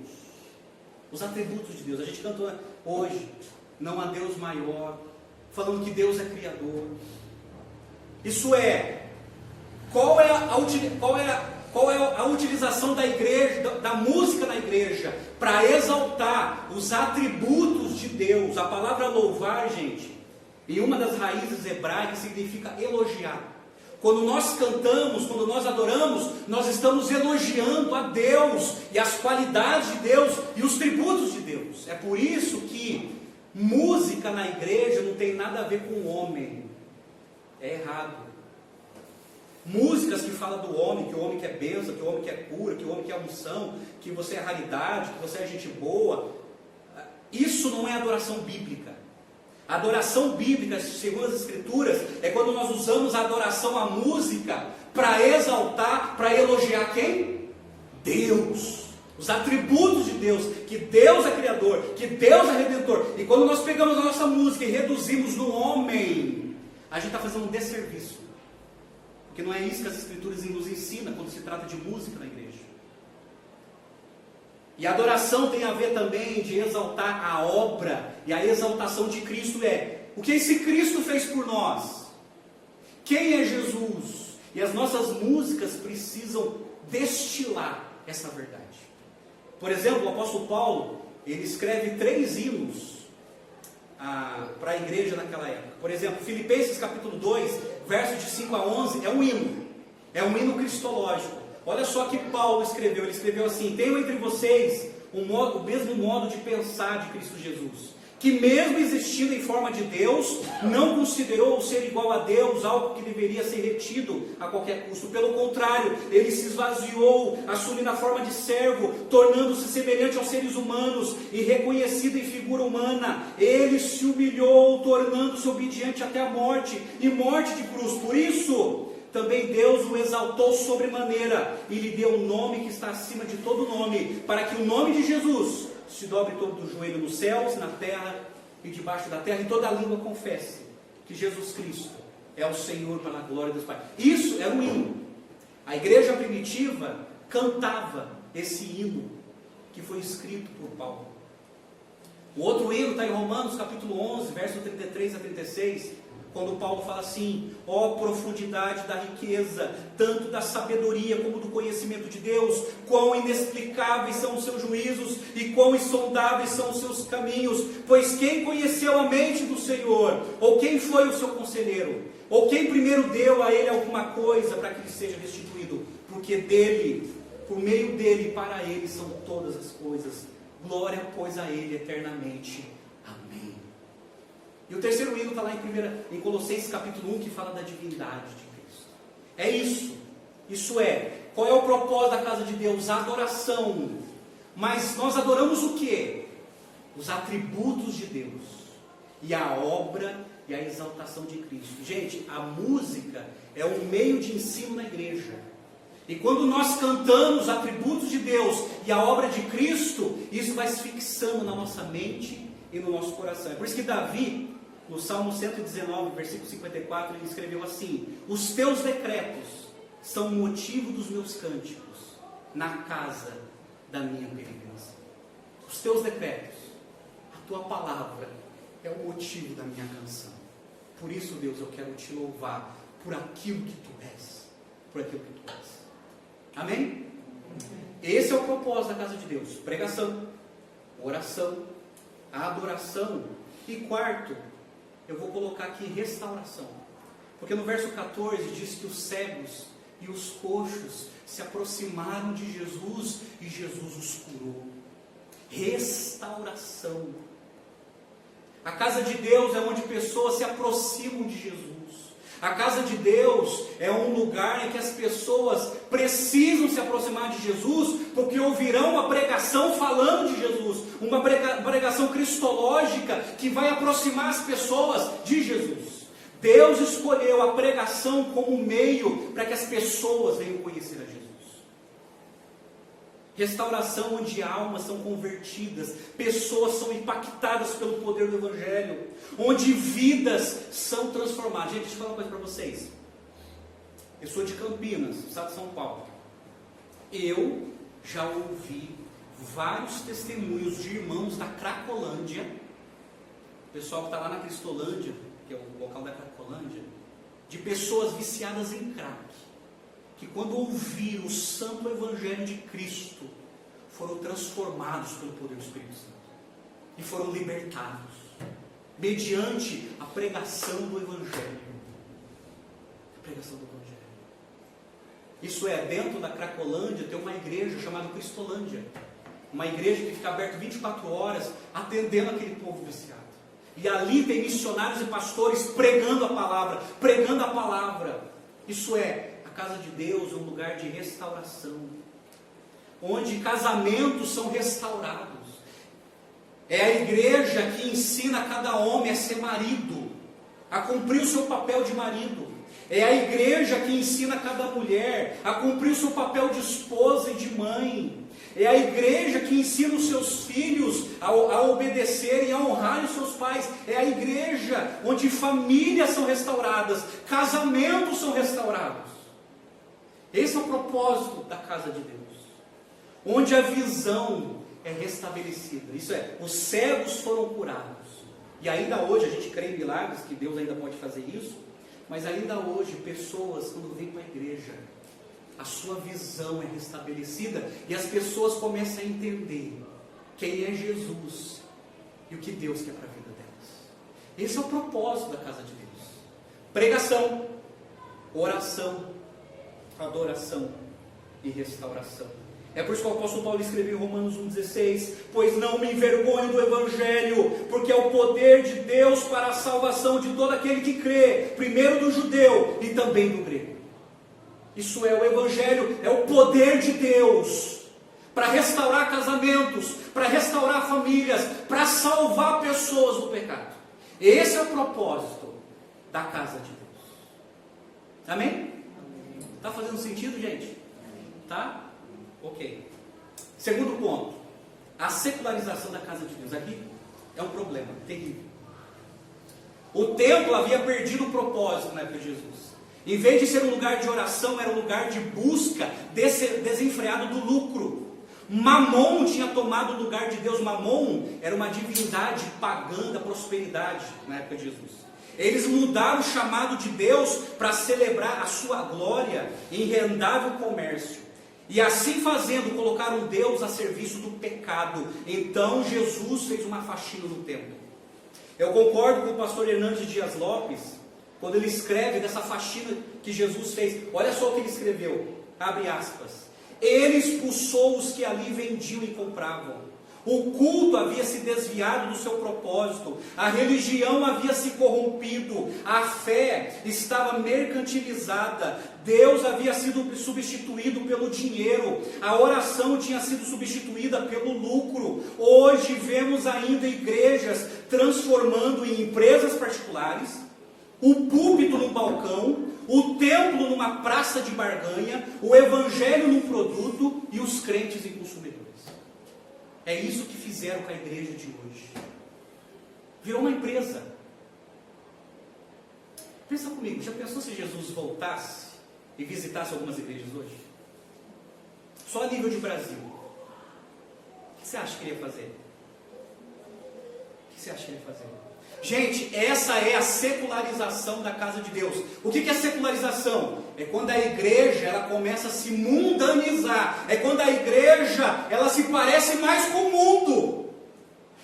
A: Os atributos de Deus. A gente cantou hoje, não há Deus maior, falando que Deus é Criador. Isso é, qual é a utilização da igreja, da música na igreja, para exaltar os atributos de Deus? A palavra louvar, gente, em uma das raízes hebraicas, significa elogiar. Quando nós cantamos, quando nós adoramos, nós estamos elogiando a Deus, e as qualidades de Deus, e os tributos de Deus. É por isso que Música na igreja não tem nada a ver com o homem. É errado. Músicas que falam do homem, que o homem quer bênção, que o homem quer cura, que o homem quer unção, que você é raridade, que você é gente boa. Isso não é adoração bíblica. A adoração bíblica, segundo as Escrituras, é quando nós usamos a adoração à música para exaltar, para elogiar quem? Deus. Os atributos de Deus, que Deus é Criador, que Deus é Redentor. E quando nós pegamos a nossa música e reduzimos no homem, a gente está fazendo um desserviço. Porque não é isso que as Escrituras nos ensinam quando se trata de música na igreja. E a adoração tem a ver também de exaltar a obra, e a exaltação de Cristo o que esse Cristo fez por nós. Quem é Jesus? E as nossas músicas precisam destilar essa verdade. Por exemplo, o apóstolo Paulo, ele escreve 3 hinos para a igreja naquela época. Por exemplo, Filipenses capítulo 2, versos de 5 a 11, é um hino cristológico. Olha só que Paulo escreveu, ele escreveu assim: tenham entre vocês o mesmo modo de pensar de Cristo Jesus, que mesmo existindo em forma de Deus, não considerou o ser igual a Deus algo que deveria ser retido a qualquer custo. Pelo contrário, ele se esvaziou, assumindo a forma de servo, tornando-se semelhante aos seres humanos e reconhecido em figura humana. Ele se humilhou, tornando-se obediente até a morte, e morte de cruz. Por isso, também Deus o exaltou sobremaneira e lhe deu um nome que está acima de todo nome, para que o nome de Jesus se dobre todo o joelho nos céus, na terra e debaixo da terra, e toda a língua confesse que Jesus Cristo é o Senhor, para a glória de Deus Pai. Isso era um hino. A igreja primitiva cantava esse hino que foi escrito por Paulo. O outro hino está em Romanos capítulo 11, verso 33 a 36, quando Paulo fala assim: ó profundidade da riqueza, tanto da sabedoria como do conhecimento de Deus, quão inexplicáveis são os seus juízos e quão insondáveis são os seus caminhos. Pois quem conheceu a mente do Senhor? Ou quem foi o seu conselheiro? Ou quem primeiro deu a ele alguma coisa para que lhe seja restituído? Porque dele, por meio dele e para ele são todas as coisas. Glória, pois, a ele eternamente. E o terceiro hino está lá em Colossenses capítulo 1, que fala da divindade de Cristo. É isso. Isso qual é o propósito da casa de Deus? A adoração. Mas nós adoramos o quê? Os atributos de Deus. E a obra e a exaltação de Cristo. Gente, a música é um meio de ensino na igreja. E quando nós cantamos os atributos de Deus e a obra de Cristo, isso vai se fixando na nossa mente e no nosso coração. É por isso que Davi, no Salmo 119, versículo 54, ele escreveu assim: os teus decretos são o motivo dos meus cânticos na casa da minha peregrinação. Os teus decretos, a tua palavra é o motivo da minha canção. Por isso, Deus, eu quero te louvar por aquilo que tu és. Por aquilo que tu és. Amém? Esse é o propósito da casa de Deus: pregação, oração, adoração. E quarto, eu vou colocar aqui restauração. Porque no verso 14 diz que os cegos e os coxos se aproximaram de Jesus e Jesus os curou. Restauração. A casa de Deus é onde pessoas se aproximam de Jesus. A casa de Deus é um lugar em que as pessoas precisam se aproximar de Jesus, porque ouvirão uma pregação falando de Jesus, uma pregação cristológica que vai aproximar as pessoas de Jesus. Deus escolheu a pregação como meio para que as pessoas venham conhecer a Jesus. Restauração onde almas são convertidas, pessoas são impactadas pelo poder do Evangelho, onde vidas são transformadas. Gente, deixa eu falar uma coisa para vocês. Eu sou de Campinas, estado de São Paulo. Eu já ouvi vários testemunhos de irmãos da Cracolândia, o pessoal que está lá na Cristolândia, que é o local da Cracolândia, de pessoas viciadas em crack, que quando ouviram o santo Evangelho de Cristo, foram transformados pelo poder do Espírito Santo, e foram libertados, mediante a pregação do Evangelho. A pregação do Evangelho. Isso dentro da Cracolândia tem uma igreja chamada Cristolândia, uma igreja que fica aberta 24 horas, atendendo aquele povo viciado. E ali tem missionários e pastores pregando a palavra, pregando a palavra. Isso é, a casa de Deus é um lugar de restauração, onde casamentos são restaurados. É a igreja que ensina cada homem a ser marido, a cumprir o seu papel de marido. É a igreja que ensina cada mulher a cumprir o seu papel de esposa e de mãe. É a igreja que ensina os seus filhos a obedecerem e a honrarem os seus pais. É a igreja onde famílias são restauradas, casamentos são restaurados. Esse é o propósito da casa de Deus, onde a visão é restabelecida. Isso é, os cegos foram curados. E ainda hoje a gente crê em milagres, que Deus ainda pode fazer isso. Mas ainda hoje, pessoas, quando vêm para a igreja, a sua visão é restabelecida e as pessoas começam a entender quem é Jesus e o que Deus quer para a vida delas. Esse é o propósito da casa de Deus. Pregação, oração, adoração e restauração. É por isso que o apóstolo Paulo escreveu em Romanos 1,16: pois não me envergonho do Evangelho, porque é o poder de Deus para a salvação de todo aquele que crê, primeiro do judeu e também do grego. Isso é, o Evangelho é o poder de Deus para restaurar casamentos, para restaurar famílias, para salvar pessoas do pecado. Esse é o propósito da casa de Deus. Amém? Está fazendo sentido, gente? Tá? Ok. Segundo ponto, a secularização da casa de Deus. Aqui é um problema terrível. O templo havia perdido o propósito na época de Jesus. Em vez de ser um lugar de oração, era um lugar de busca desenfreado do lucro. Mamon tinha tomado o lugar de Deus. Mamon era uma divindade pagã da prosperidade na época de Jesus. Eles mudaram o chamado de Deus para celebrar a sua glória em rendável comércio. E assim fazendo, colocaram Deus a serviço do pecado. Então Jesus fez uma faxina no templo. Eu concordo com o pastor Hernandes Dias Lopes, quando ele escreve dessa faxina que Jesus fez. Olha só o que ele escreveu, abre aspas: ele expulsou os que ali vendiam e compravam. O culto havia se desviado do seu propósito, a religião havia se corrompido, a fé estava mercantilizada, Deus havia sido substituído pelo dinheiro, a oração tinha sido substituída pelo lucro. Hoje vemos ainda igrejas transformando em empresas particulares, o púlpito num balcão, o templo numa praça de barganha, o evangelho num produto e os crentes em consumidores. É isso que fizeram com a igreja de hoje. Virou uma empresa. Pensa comigo, já pensou se Jesus voltasse e visitasse algumas igrejas hoje? Só a nível de Brasil. O que você acha que ele ia fazer? O que você acha que ele ia fazer? Gente, essa é a secularização da casa de Deus. O que é secularização? É quando a igreja ela começa a se mundanizar. É quando a igreja ela se parece mais com o mundo.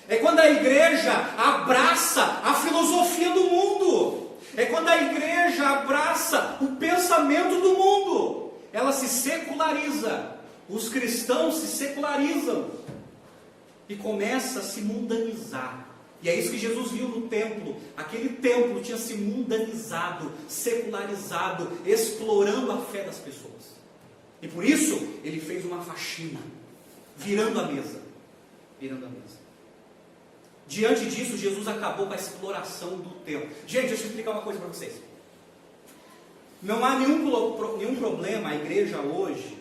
A: É quando a igreja abraça a filosofia do mundo. É quando a igreja abraça o pensamento do mundo. Ela se seculariza. Os cristãos se secularizam e começa a se mundanizar. E é isso que Jesus viu no templo. Aquele templo tinha se mundanizado, secularizado, explorando a fé das pessoas. E por isso, ele fez uma faxina, virando a mesa. Virando a mesa. Diante disso, Jesus acabou com a exploração do templo. Gente, deixa eu explicar uma coisa para vocês. Não há nenhum problema a igreja hoje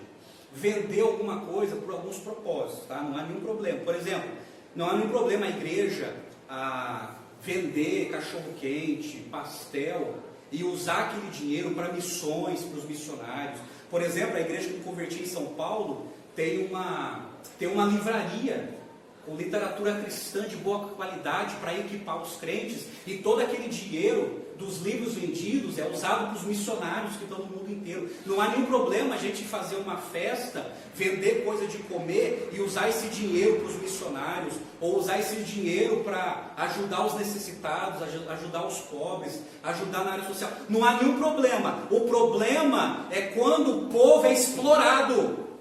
A: vender alguma coisa por alguns propósitos, tá? Não há nenhum problema. Por exemplo, não há nenhum problema a igreja a vender cachorro-quente, pastel e usar aquele dinheiro para missões, para os missionários. Por exemplo, a igreja que eu converti em São Paulo tem uma livraria com literatura cristã de boa qualidade para equipar os crentes, e todo aquele dinheiro dos livros vendidos é usado para os missionários que estão no mundo inteiro. Não há nenhum problema a gente fazer uma festa, vender coisa de comer e usar esse dinheiro para os missionários, ou usar esse dinheiro para ajudar os necessitados, ajudar os pobres, ajudar na área social. Não há nenhum problema. O problema é quando o povo é explorado.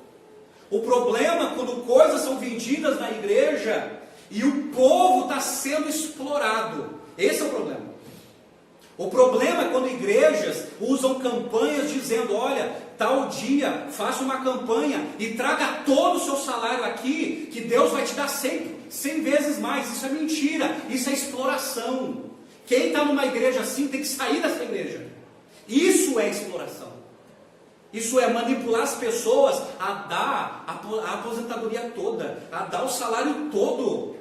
A: O problema é quando coisas são vendidas na igreja e o povo está sendo explorado. Esse é o problema. O problema é quando igrejas usam campanhas dizendo, olha, tal dia, faça uma campanha e traga todo o seu salário aqui, que Deus vai te dar 100 vezes mais. Isso é mentira, isso é exploração. Quem está numa igreja assim tem que sair dessa igreja. Isso é exploração. Isso é manipular as pessoas a dar a aposentadoria toda, a dar o salário todo.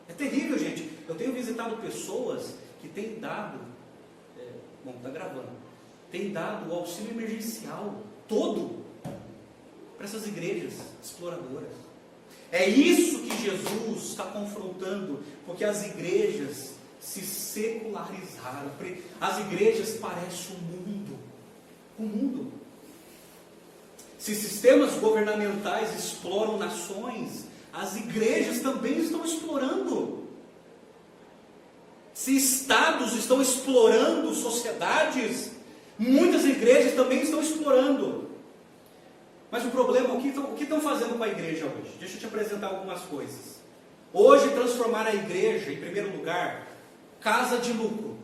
A: É terrível, gente. Eu tenho visitado pessoas que têm dado, está gravando, tem dado o auxílio emergencial todo para essas igrejas exploradoras. É isso que Jesus está confrontando, porque as igrejas se secularizaram. As igrejas parecem um mundo. Se sistemas governamentais exploram nações, as igrejas também estão explorando. Se estados estão explorando sociedades, muitas igrejas também estão explorando. Mas o problema, o que estão fazendo com a igreja hoje? Deixa eu te apresentar algumas coisas. Hoje, transformar a igreja, em primeiro lugar, casa de lucro.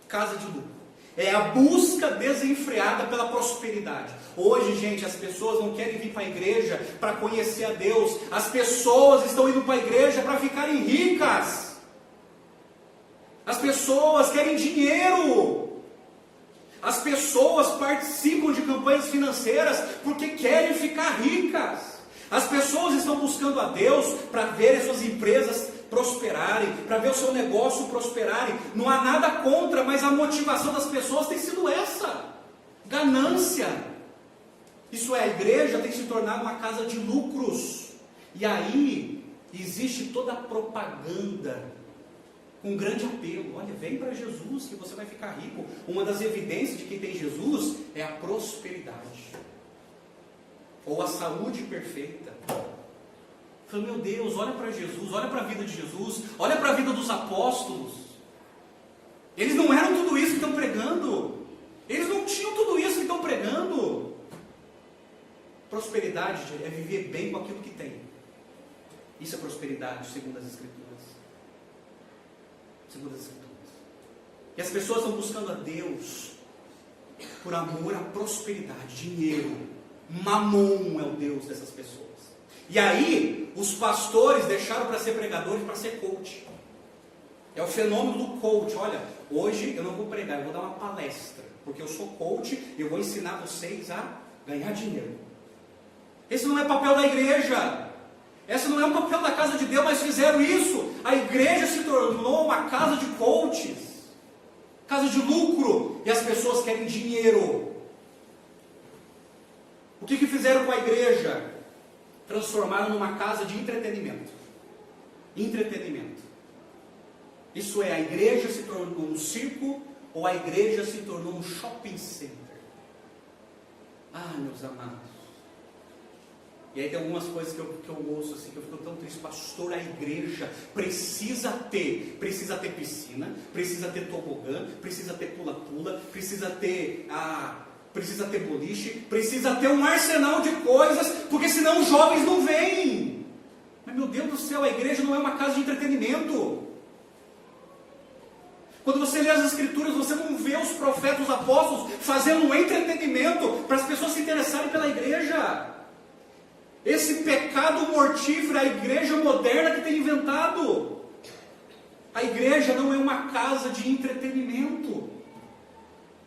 A: Casa de lucro. É a busca desenfreada pela prosperidade. Hoje, gente, as pessoas não querem vir para a igreja para conhecer a Deus. As pessoas estão indo para a igreja para ficarem ricas. As pessoas querem dinheiro. As pessoas participam de campanhas financeiras porque querem ficar ricas. As pessoas estão buscando a Deus para ver as suas empresas prosperarem, para ver o seu negócio prosperarem. Não há nada contra, mas a motivação das pessoas tem sido essa: ganância. Isso é, a igreja tem se tornado uma casa de lucros. E aí existe toda a propaganda com grande apelo. Olha, vem para Jesus que você vai ficar rico. Uma das evidências de quem tem Jesus é a prosperidade, ou a saúde perfeita. Fala, meu Deus, olha para Jesus, olha para a vida de Jesus, olha para a vida dos apóstolos. Eles não eram tudo isso que estão pregando. Eles não tinham tudo isso que estão pregando. Prosperidade é viver bem com aquilo que tem. Isso é prosperidade, segundo as Escrituras. Segundo as Escrituras. E as pessoas estão buscando a Deus por amor à prosperidade, dinheiro. Mamon é o Deus dessas pessoas. E aí, os pastores deixaram para ser pregadores, para ser coach. É o fenômeno do coach. Olha, hoje eu não vou pregar, eu vou dar uma palestra, porque eu sou coach e eu vou ensinar vocês a ganhar dinheiro. Esse não é papel da igreja. Esse não é o papel da casa de Deus, mas fizeram isso. A igreja se tornou uma casa de coaches, casa de lucro, e as pessoas querem dinheiro. O que fizeram com a igreja? Transformaram numa casa de entretenimento. Entretenimento. Isso é, a igreja se tornou um circo, ou a igreja se tornou um shopping center. Ah, meus amados. E aí tem algumas coisas que eu ouço assim, que eu fico tão triste. Pastor, a igreja precisa ter piscina, precisa ter tobogã, precisa ter pula-pula, precisa ter boliche, precisa ter um arsenal de coisas, porque senão os jovens não vêm. Mas meu Deus do céu, a igreja não é uma casa de entretenimento. Quando você lê as Escrituras, você não vê os profetas, os apóstolos fazendo um entretenimento para as pessoas se interessarem pela igreja. Esse pecado mortífero, a igreja moderna que tem inventado. A igreja não é uma casa de entretenimento.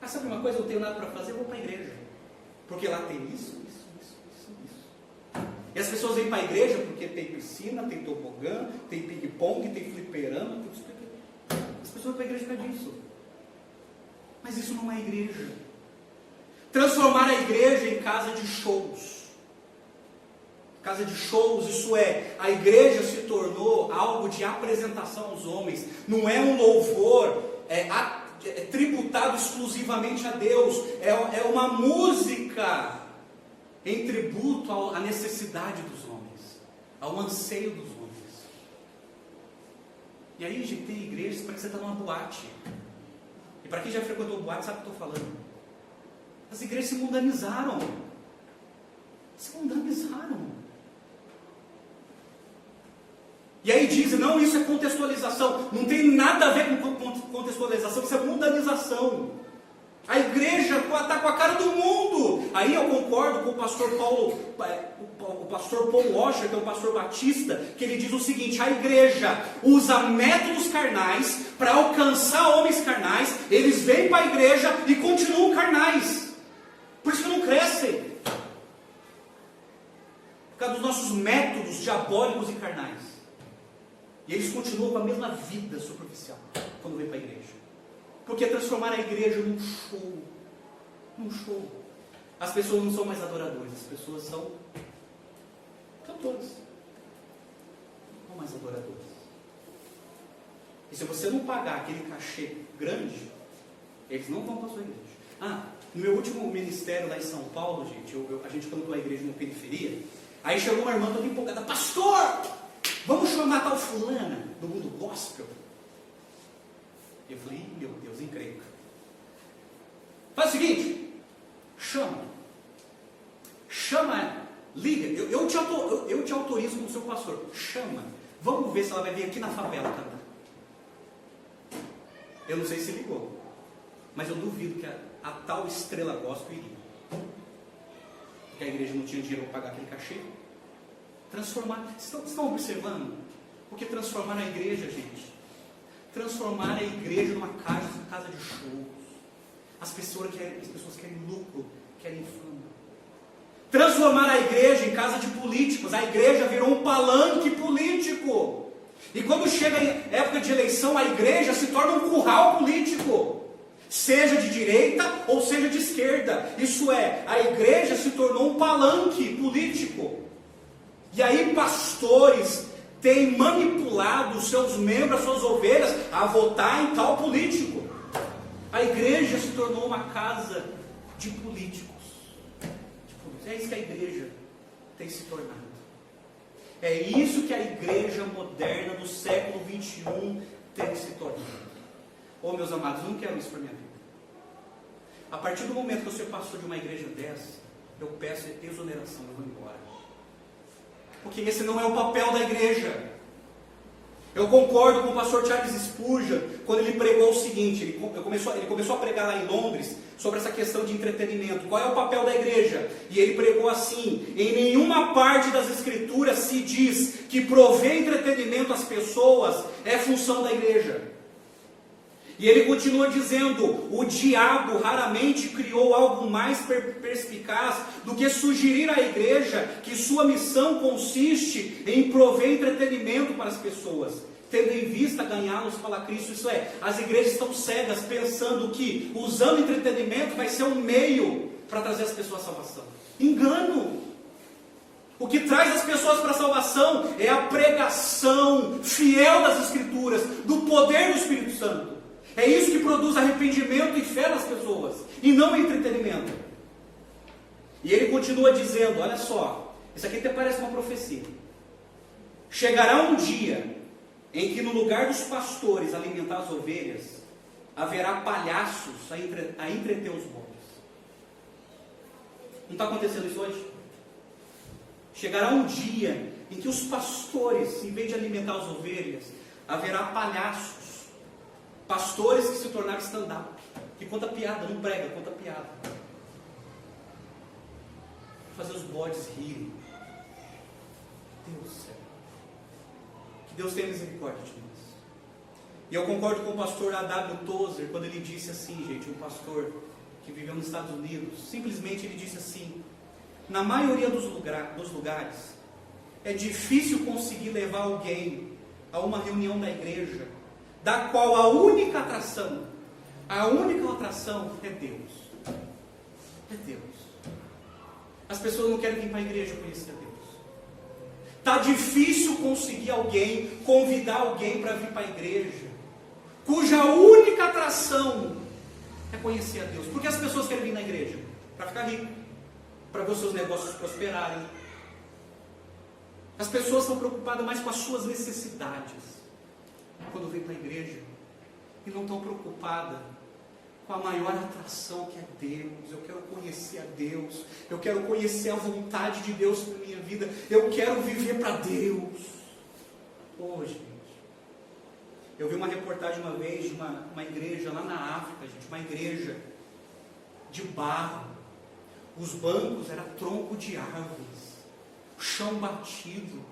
A: Ah, sabe uma coisa? Eu não tenho nada para fazer, eu vou para a igreja. Porque lá tem isso. E as pessoas vêm para a igreja porque tem piscina, tem tobogã, tem ping-pong, tem fliperama. As pessoas vêm para a igreja por causa disso. Mas isso não é igreja. Transformar a igreja em casa de shows. Casa de shows, isso é, a igreja se tornou algo de apresentação aos homens. Não é um louvor tributado exclusivamente a Deus. É uma música em tributo à necessidade dos homens, ao anseio dos homens. E aí, gente, tem igrejas para que você está numa boate. E para quem já frequentou boate, sabe o que eu estou falando? As igrejas se mundanizaram. E aí dizem, não, isso é contextualização. Não tem nada nada a ver com contextualização, isso é mundanização. A igreja está com a cara do mundo. Aí eu concordo com o pastor Paulo Washer, que é um pastor batista, que ele diz o seguinte: a igreja usa métodos carnais para alcançar homens carnais. Eles vêm para a igreja e continuam carnais, por isso que não crescem, por causa dos nossos métodos diabólicos e carnais. E eles continuam com a mesma vida superficial quando vêm para a igreja. Porque transformar a igreja num show. As pessoas não são mais adoradores, as pessoas são cantores, não mais adoradores. E se você não pagar aquele cachê grande, eles não vão para a sua igreja. No meu último ministério lá em São Paulo, gente, a gente cantou a igreja na periferia. Aí chegou uma irmã toda empolgada: pastor, vamos chamar tal fulana do mundo gospel. Eu falei: meu Deus, encrenca. Faz o seguinte, chama ela, liga, eu te autorizo como seu pastor, chama, vamos ver se ela vai vir aqui na favela cantar. Eu não sei se ligou, mas eu duvido que a tal estrela gospel iria, porque a igreja não tinha dinheiro para pagar aquele cachê. Transformar, vocês estão observando? Porque transformar a igreja, gente, transformar a igreja numa casa de shows. As pessoas querem lucro, querem fama. Transformar a igreja em casa de políticos. A igreja virou um palanque político. E quando chega em época de eleição, a igreja se torna um curral político, seja de direita ou seja de esquerda. Isso é, a igreja se tornou um palanque político. E aí pastores têm manipulado os seus membros, as suas ovelhas, a votar em tal político. A igreja se tornou uma casa de políticos. É isso que a igreja tem se tornado. É isso que a igreja moderna do século 21 tem se tornado. Meus amados, eu não quero isso para a minha vida. A partir do momento que você passou de uma igreja dessa, eu peço exoneração, eu vou embora. Porque esse não é o papel da igreja. Eu concordo com o pastor Charles Spurgeon, quando ele pregou o seguinte, ele começou a pregar lá em Londres, sobre essa questão de entretenimento. Qual é o papel da igreja? E ele pregou assim: em nenhuma parte das escrituras se diz que prover entretenimento às pessoas é função da igreja. E ele continua dizendo: o diabo raramente criou algo mais perspicaz do que sugerir à igreja que sua missão consiste em prover entretenimento para as pessoas, tendo em vista ganhá-los para Cristo. Isso é, as igrejas estão cegas, pensando que usando entretenimento vai ser um meio para trazer as pessoas à salvação. Engano! O que traz as pessoas para a salvação é a pregação fiel das Escrituras, do poder do Espírito Santo. É isso que produz arrependimento e fé nas pessoas, e não entretenimento. E ele continua dizendo, olha só, isso aqui até parece uma profecia. Chegará um dia em que no lugar dos pastores alimentar as ovelhas, haverá palhaços a entreter os bodes. Não está acontecendo isso hoje? Chegará um dia em que os pastores, em vez de alimentar as ovelhas, haverá palhaços. Pastores que se tornaram stand-up, que conta piada, não prega, conta piada. Fazer os bodes rirem. Deus do céu. Que Deus tenha misericórdia de nós. E eu concordo com o pastor A.W. Tozer, quando ele disse assim, gente, um pastor que viveu nos Estados Unidos, simplesmente ele disse assim: na maioria dos lugares, é difícil conseguir levar alguém a uma reunião da igreja, da qual a única atração é Deus. É Deus. As pessoas não querem vir para a igreja conhecer a Deus. Está difícil conseguir convidar alguém para vir para a igreja, cuja única atração é conhecer a Deus. Porque as pessoas querem vir na igreja? Para ficar rico, para ver os seus negócios prosperarem. As pessoas estão preocupadas mais com as suas necessidades quando vem para a igreja, e não estão preocupadas com a maior atração, que é Deus. Eu quero conhecer a Deus, eu quero conhecer a vontade de Deus na minha vida, eu quero viver para Deus. Gente, Eu vi uma reportagem uma vez de uma igreja lá na África, gente, uma igreja de barro. Os bancos eram tronco de árvores, chão batido.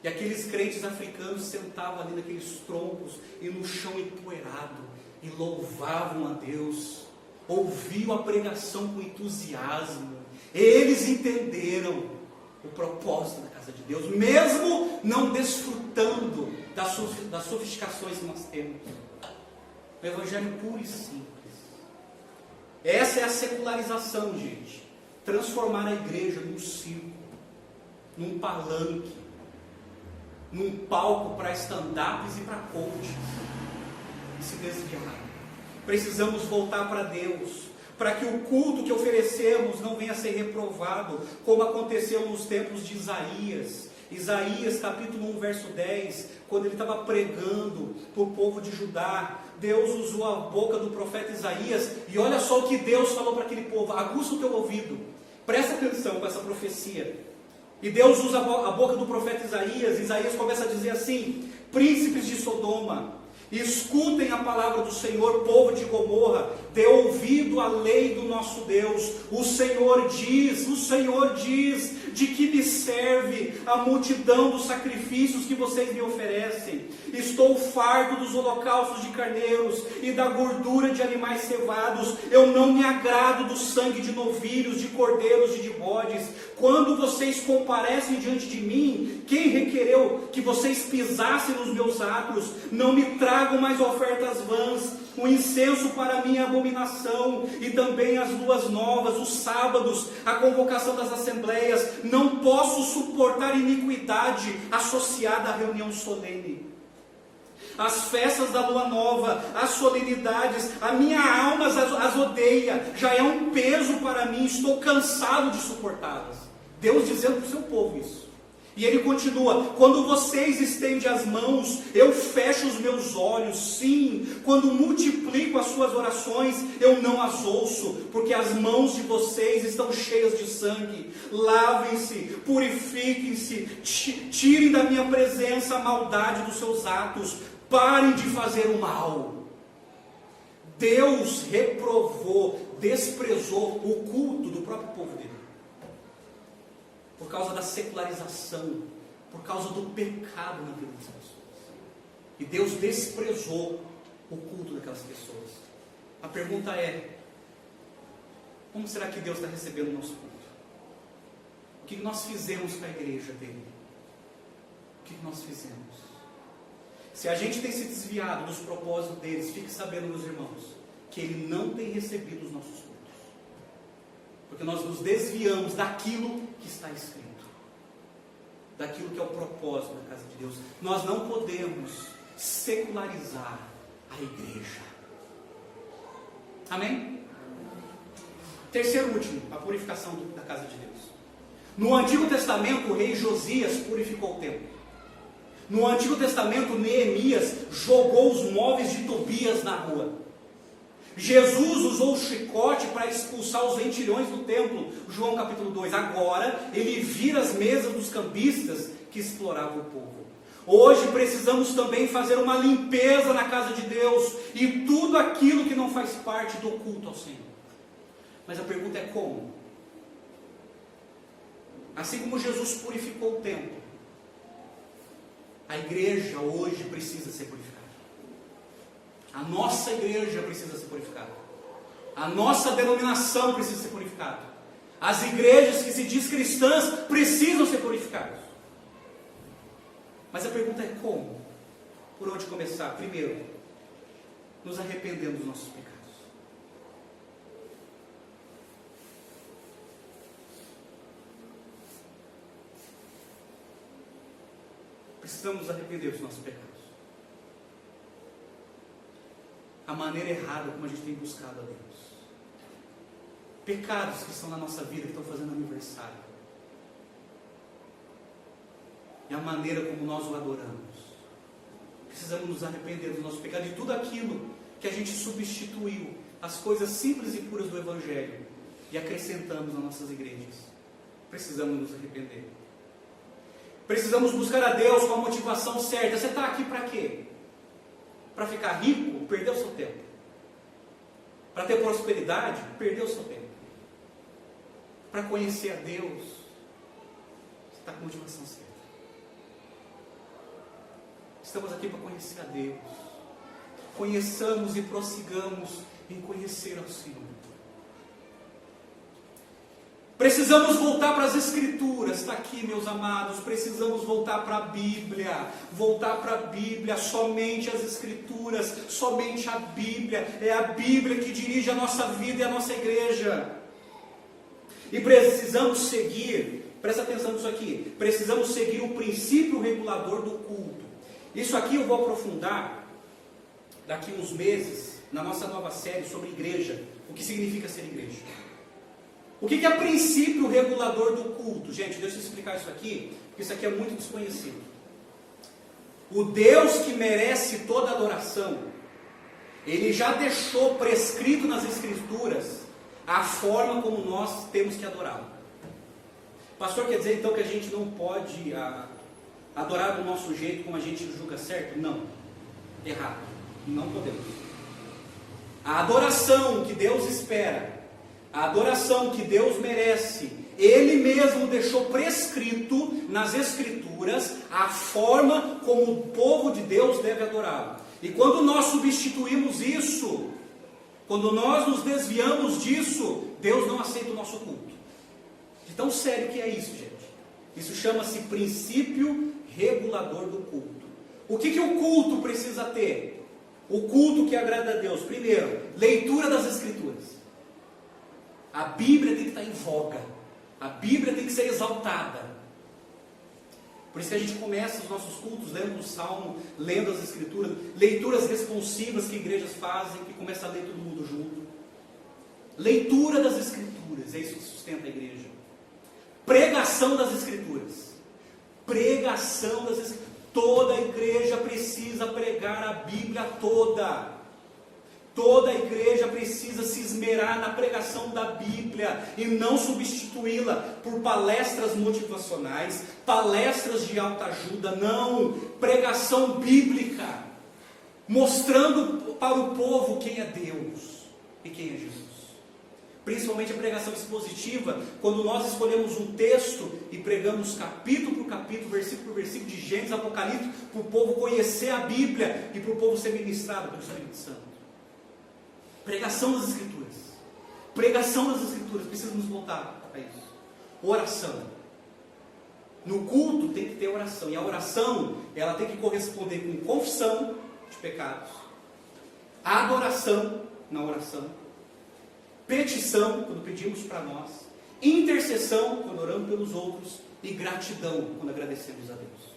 A: E aqueles crentes africanos sentavam ali naqueles troncos e no chão empoeirado e louvavam a Deus, ouviam a pregação com entusiasmo. Eles entenderam o propósito da casa de Deus, mesmo não desfrutando das sofisticações que nós temos. O evangelho puro e simples. Essa é a secularização, gente. Transformar a igreja num circo, num palanque, num palco para stand-ups e para coaches. E se desviar. Precisamos voltar para Deus, para que o culto que oferecemos não venha a ser reprovado, como aconteceu nos tempos de Isaías. Isaías capítulo 1, verso 10, quando ele estava pregando para o povo de Judá, Deus usou a boca do profeta Isaías, e olha só o que Deus falou para aquele povo: aguça o teu ouvido, presta atenção com essa profecia. E Deus usa a boca do profeta Isaías. Isaías começa a dizer assim: príncipes de Sodoma, escutem a palavra do Senhor, povo de Gomorra, dê ouvido à lei do nosso Deus. O Senhor diz, de que me serve a multidão dos sacrifícios que vocês me oferecem? Estou farto dos holocaustos de carneiros e da gordura de animais cevados. Eu não me agrado do sangue de novilhos, de cordeiros e de bodes. Quando vocês comparecem diante de mim, quem requereu que vocês pisassem nos meus atos? Não me tragam mais ofertas vãs. O incenso para mim é abominação, e também as luas novas, os sábados, a convocação das assembleias. Não posso suportar iniquidade associada à reunião solene. As festas da lua nova, as solenidades, a minha alma as odeia, já é um peso para mim, estou cansado de suportá-las. Deus dizendo para o seu povo isso. E ele continua: quando vocês estendem as mãos, eu fecho os meus olhos. Sim, quando multiplico as suas orações, eu não as ouço, porque as mãos de vocês estão cheias de sangue. Lavem-se, purifiquem-se, tirem da minha presença a maldade dos seus atos, parem de fazer o mal. Deus reprovou, desprezou o culto do próprio povo dele, por causa da secularização, por causa do pecado na vida das pessoas. E Deus desprezou o culto daquelas pessoas. A pergunta é: como será que Deus está recebendo o nosso culto? O que nós fizemos com a igreja dele? O que nós fizemos? Se a gente tem se desviado dos propósitos deles, fique sabendo, meus irmãos, que ele não tem recebido os nossos cultos. Porque nós nos desviamos daquilo que está escrito, daquilo que é o propósito da casa de Deus. Nós não podemos secularizar a igreja. Amém? Terceiro e último, a purificação da casa de Deus. No Antigo Testamento, o rei Josias purificou o templo. No Antigo Testamento, Neemias jogou os móveis de Tobias na rua. Jesus usou o chicote para expulsar os ventilhões do templo, João capítulo 2. Agora, ele vira as mesas dos cambistas que exploravam o povo. Hoje precisamos também fazer uma limpeza na casa de Deus e tudo aquilo que não faz parte do culto ao Senhor. Mas a pergunta é como? Assim como Jesus purificou o templo, a igreja hoje precisa ser purificada. A nossa igreja precisa ser purificada. A nossa denominação precisa ser purificada. As igrejas que se diz cristãs precisam ser purificadas. Mas a pergunta é como? Por onde começar? Primeiro, nos arrependendo dos nossos pecados. Precisamos nos arrepender dos nossos pecados. A maneira errada como a gente tem buscado a Deus. Pecados que estão na nossa vida, que estão fazendo aniversário. E a maneira como nós o adoramos. Precisamos nos arrepender dos nossos pecados, de tudo aquilo que a gente substituiu, as coisas simples e puras do Evangelho, e acrescentamos nas nossas igrejas. Precisamos nos arrepender. Precisamos buscar a Deus com a motivação certa. Você está aqui para quê? Para ficar rico, perdeu seu tempo. Para ter prosperidade, perdeu seu tempo. Para conhecer a Deus, você está com a motivação certa. Estamos aqui para conhecer a Deus. Conheçamos e prossigamos em conhecer ao Senhor. Precisamos voltar para as Escrituras. Está aqui, meus amados. Precisamos voltar para a Bíblia. Voltar para a Bíblia. Somente as Escrituras. Somente a Bíblia. É a Bíblia que dirige a nossa vida e a nossa igreja. E precisamos seguir, presta atenção nisso aqui. Precisamos seguir o princípio regulador do culto. Isso aqui eu vou aprofundar daqui uns meses na nossa nova série sobre igreja. O que significa ser igreja? O que é princípio regulador do culto? Gente, deixa eu explicar isso aqui, porque isso aqui é muito desconhecido. O Deus que merece toda adoração, Ele já deixou prescrito nas Escrituras a forma como nós temos que adorá-lo. Pastor, quer dizer então que a gente não pode adorar do nosso jeito como a gente julga certo? Não. Errado. Não podemos. A adoração que Deus espera, a adoração que Deus merece, Ele mesmo deixou prescrito nas Escrituras a forma como o povo de Deus deve adorá-lo. E quando nós substituímos isso, quando nós nos desviamos disso, Deus não aceita o nosso culto. De tão sério que é isso, gente. Isso chama-se princípio regulador do culto. O que o culto precisa ter? O culto que agrada a Deus. Primeiro, leitura das Escrituras. A Bíblia tem que estar em voga. A Bíblia tem que ser exaltada. Por isso que a gente começa os nossos cultos lendo o Salmo, lendo as Escrituras, leituras responsivas que igrejas fazem, que começa a ler todo mundo junto. Leitura das Escrituras, é isso que sustenta a igreja. Pregação das Escrituras. Pregação das Escrituras. Toda a igreja precisa pregar a Bíblia toda. Toda a igreja precisa se esmerar na pregação da Bíblia e não substituí-la por palestras motivacionais, palestras de autoajuda. Não, pregação bíblica, mostrando para o povo quem é Deus e quem é Jesus. Principalmente a pregação expositiva, quando nós escolhemos um texto e pregamos capítulo por capítulo, versículo por versículo, de Gênesis a Apocalipse, para o povo conhecer a Bíblia e para o povo ser ministrado pelo Espírito Santo. Pregação das Escrituras. Pregação das Escrituras. Precisamos voltar para isso. Oração. No culto tem que ter oração. E a oração, ela tem que corresponder com confissão de pecados, adoração na oração, petição, quando pedimos para nós, intercessão, quando oramos pelos outros, e gratidão, quando agradecemos a Deus.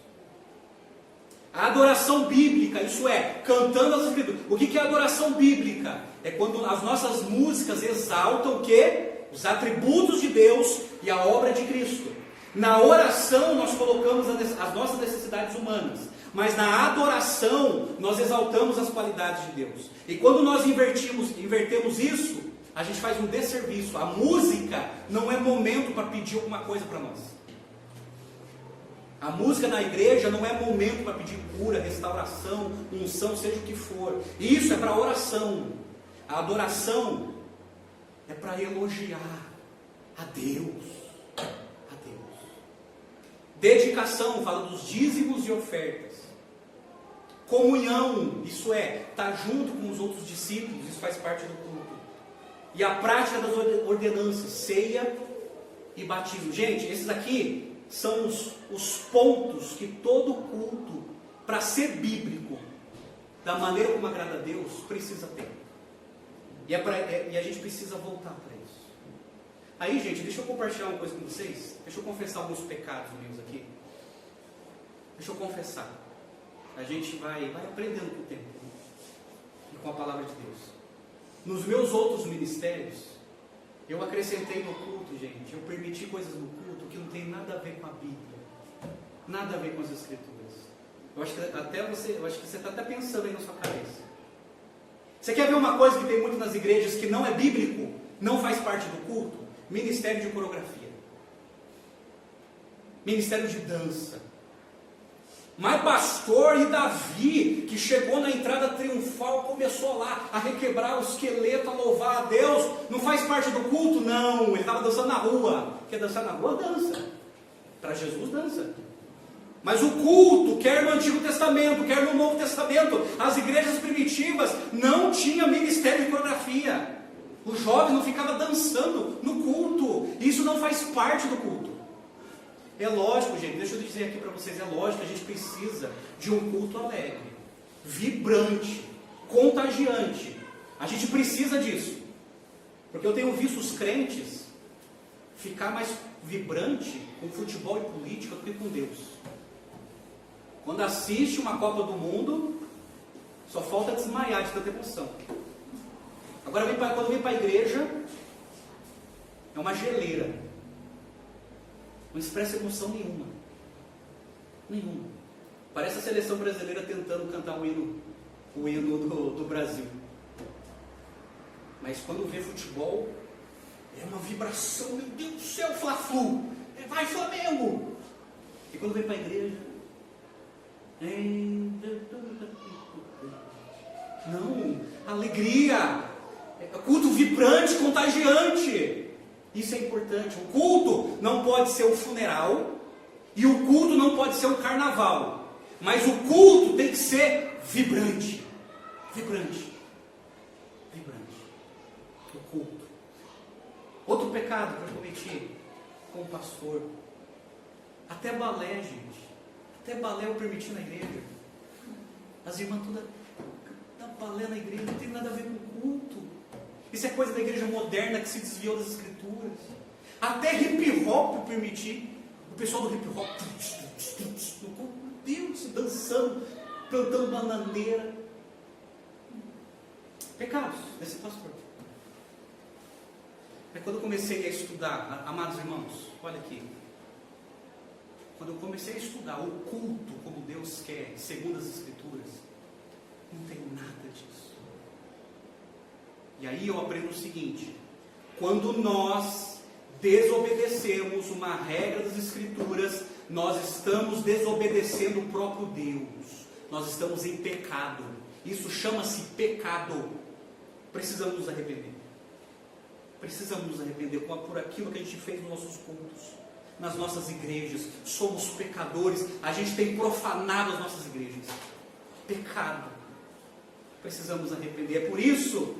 A: A adoração bíblica, isso é, cantando as Escrituras. O que é adoração bíblica? É quando as nossas músicas exaltam o quê? Os atributos de Deus e a obra de Cristo. Na oração nós colocamos as nossas necessidades humanas, mas na adoração nós exaltamos as qualidades de Deus. E quando nós invertemos isso, a gente faz um desserviço. A música não é momento para pedir alguma coisa para nós. A música na igreja não é momento para pedir cura, restauração, unção, seja o que for. Isso é para oração. A adoração é para elogiar a Deus. A Deus. Dedicação, fala dos dízimos e ofertas. Comunhão, isso é, estar junto com os outros discípulos, isso faz parte do culto. E a prática das ordenanças, ceia e batismo. Gente, esses aqui são os pontos que todo culto, para ser bíblico, da maneira como agrada a Deus, precisa ter. E a gente precisa voltar para isso. Aí, gente, deixa eu compartilhar uma coisa com vocês. Deixa eu confessar alguns pecados meus aqui. Deixa eu confessar. A gente vai aprendendo com o tempo e com a palavra de Deus. Nos meus outros ministérios, eu acrescentei no culto, gente. Eu permiti coisas no culto que não tem nada a ver com a Bíblia, nada a ver com as Escrituras. Eu acho que você está até pensando aí na sua cabeça. Você quer ver uma coisa que tem muito nas igrejas que não é bíblico, não faz parte do culto? Ministério de coreografia, ministério de dança, Mas pastor e Davi, que chegou na entrada triunfal, começou lá a requebrar o esqueleto, a louvar a Deus, não faz parte do culto? Não, ele estava dançando na rua. Quer dançar na rua? Dança. Para Jesus, dança. Mas o culto, quer no Antigo Testamento, quer no Novo Testamento, as igrejas primitivas não tinham ministério de coreografia. O jovem não ficava dançando no culto. Isso não faz parte do culto. É lógico, gente, deixa eu dizer aqui para vocês, é lógico que a gente precisa de um culto alegre, vibrante, contagiante. A gente precisa disso. Porque eu tenho visto os crentes ficar mais vibrante com futebol e política do que com Deus. Quando assiste uma Copa do Mundo, só falta desmaiar de tanta emoção. Agora, quando vem para a igreja, é uma geleira. Não expressa emoção nenhuma. Nenhuma. Parece a seleção brasileira tentando cantar o hino do Brasil. Mas quando vê futebol, é uma vibração, meu Deus do céu, Fla-Flu, vai Flamengo! E quando vem para a igreja, não, alegria, culto vibrante, contagiante. Isso é importante. O culto não pode ser o funeral e o culto não pode ser o carnaval, mas o culto tem que ser vibrante. Vibrante. O culto. Outro pecado que eu cometi como pastor, até balé, gente. Até balé eu permiti na igreja. As irmãs todas dão balé na igreja, não tem nada a ver com culto. Isso é coisa da igreja moderna que se desviou das escrituras. Até hip hop eu permiti. O pessoal do hip hop, meu Deus, dançando, plantando bananeira. Pecados desse pastor. É quando eu comecei a estudar, amados irmãos, olha aqui. Quando eu comecei a estudar o culto como Deus quer, segundo as escrituras, não tem nada disso. E aí eu aprendo o seguinte: quando nós desobedecemos uma regra das escrituras, nós estamos desobedecendo o próprio Deus. Nós estamos em pecado. Isso chama-se pecado. Precisamos nos arrepender. Precisamos nos arrepender por aquilo que a gente fez nos nossos cultos, nas nossas igrejas. Somos pecadores. A gente tem profanado as nossas igrejas. Pecado. Precisamos nos arrepender. É por isso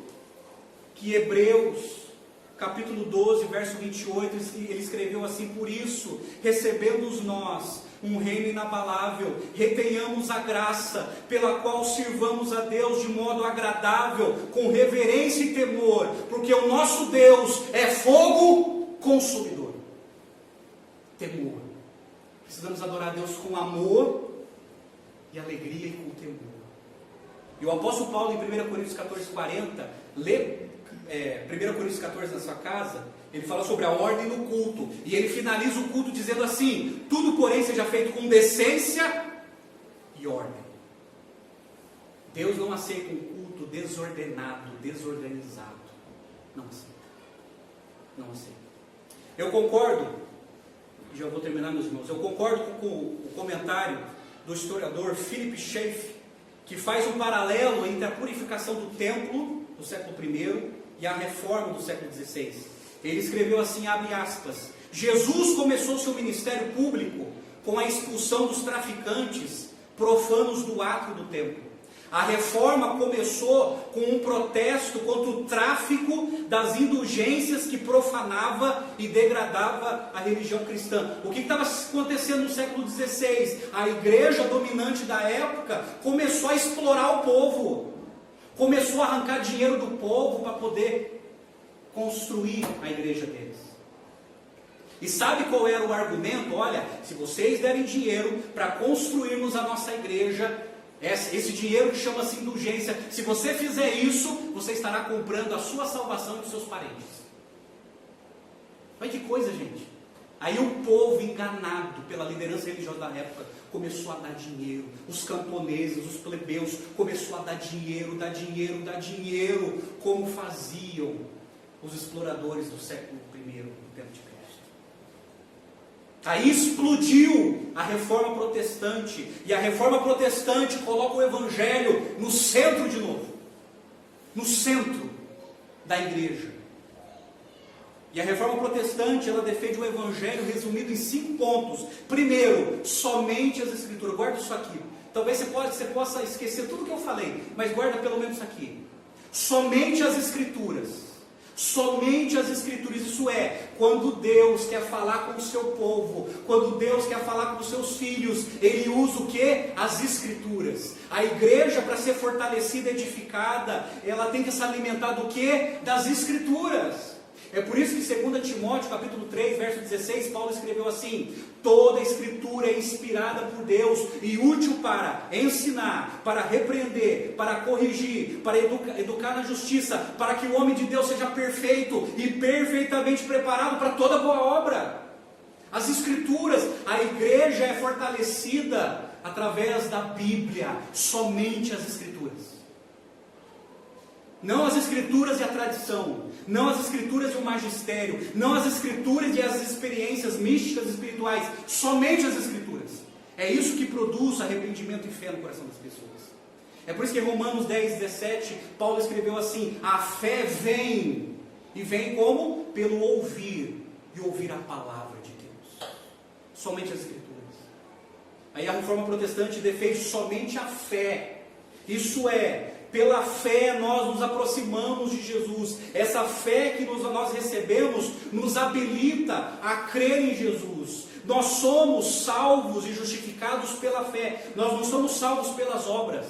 A: que Hebreus, capítulo 12, verso 28, ele escreveu assim: por isso, recebemos nós um reino inabalável, retenhamos a graça, pela qual sirvamos a Deus de modo agradável, com reverência e temor, porque o nosso Deus é fogo consumidor. Temor. Precisamos adorar a Deus com amor e alegria e com temor. E o apóstolo Paulo, em 1 Coríntios 14, 40, lê 1 Coríntios 14 na sua casa, ele fala sobre a ordem no culto, e ele finaliza o culto dizendo assim: tudo porém seja feito com decência e ordem. Deus não aceita um culto desordenado, desorganizado. Não aceita. Não aceita. Eu concordo, já vou terminar, meus irmãos, eu concordo com o comentário do historiador Philip Schaff, que faz um paralelo entre a purificação do templo do século I e a reforma do século XVI. Ele escreveu assim, abre aspas: Jesus começou seu ministério público com a expulsão dos traficantes profanos do átrio do templo. A reforma começou com um protesto contra o tráfico das indulgências que profanava e degradava a religião cristã. O que estava acontecendo no século XVI? A igreja dominante da época começou a explorar o povo, começou a arrancar dinheiro do povo para poder construir a igreja deles. E sabe qual era o argumento? Olha, se vocês derem dinheiro para construirmos a nossa igreja, esse dinheiro que chama-se indulgência, se você fizer isso, você estará comprando a sua salvação e dos seus parentes. Olha que coisa, gente. Aí o povo, enganado pela liderança religiosa da época, começou a dar dinheiro. Os camponeses, os plebeus, começou a dar dinheiro, como faziam os exploradores do século I do tempo de Cristo. Aí explodiu a reforma protestante, e a reforma protestante coloca o evangelho no centro de novo, no centro da igreja. E a reforma protestante, ela defende o evangelho resumido em 5 pontos. Primeiro, somente as escrituras. Guarda isso aqui. Talvez você possa esquecer tudo que eu falei, mas guarda pelo menos isso aqui. Somente as escrituras. Somente as escrituras, isso é, quando Deus quer falar com o seu povo, quando Deus quer falar com os seus filhos, Ele usa o que? As escrituras. A igreja, para ser fortalecida, edificada, ela tem que se alimentar do que? Das escrituras. É por isso que em 2 Timóteo, capítulo 3, verso 16, Paulo escreveu assim: toda a escritura é inspirada por Deus e útil para ensinar, para repreender, para corrigir, para educar na justiça, para que o homem de Deus seja perfeito e perfeitamente preparado para toda boa obra. As escrituras, a igreja é fortalecida através da Bíblia, somente as escrituras. Não as escrituras e a tradição, não as escrituras e o magistério, não as escrituras e as experiências místicas espirituais, somente as escrituras. É isso que produz arrependimento e fé no coração das pessoas. É por isso que em Romanos 10, 17, Paulo escreveu assim: a fé vem, e vem como? Pelo ouvir, e ouvir a palavra de Deus. Somente as escrituras. Aí a reforma protestante defende somente a fé, isso é, pela fé nós nos aproximamos de Jesus. Essa fé que nós recebemos nos habilita a crer em Jesus. Nós somos salvos e justificados pela fé. Nós não somos salvos pelas obras.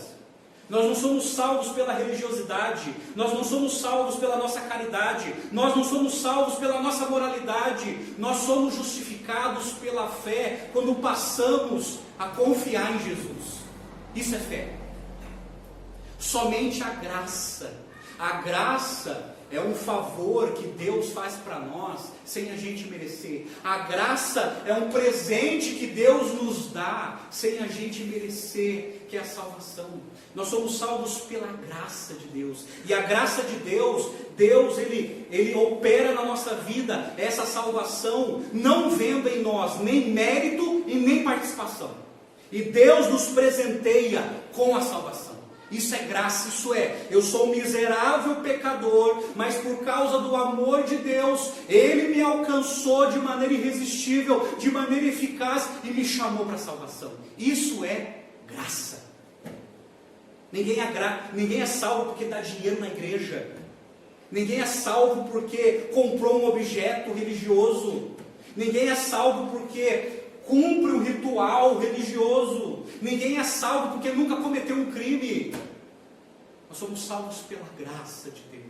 A: Nós não somos salvos pela religiosidade. Nós não somos salvos pela nossa caridade. Nós não somos salvos pela nossa moralidade. Nós somos justificados pela fé quando passamos a confiar em Jesus. Isso é fé. Somente a graça. A graça é um favor que Deus faz para nós sem a gente merecer. A graça é um presente que Deus nos dá sem a gente merecer, que é a salvação. Nós somos salvos pela graça de Deus. E a graça de Deus, ele opera na nossa vida essa salvação, não vendo em nós nem mérito e nem participação. E Deus nos presenteia com a salvação. Isso é graça, isso é, eu sou um miserável pecador, mas por causa do amor de Deus, Ele me alcançou de maneira irresistível, de maneira eficaz e me chamou para a salvação. Isso é graça. Ninguém é salvo porque dá dinheiro na igreja. Ninguém é salvo porque comprou um objeto religioso. Ninguém é salvo porque cumpre um ritual religioso. Ninguém é salvo porque nunca cometeu um crime. Nós somos salvos pela graça de Deus.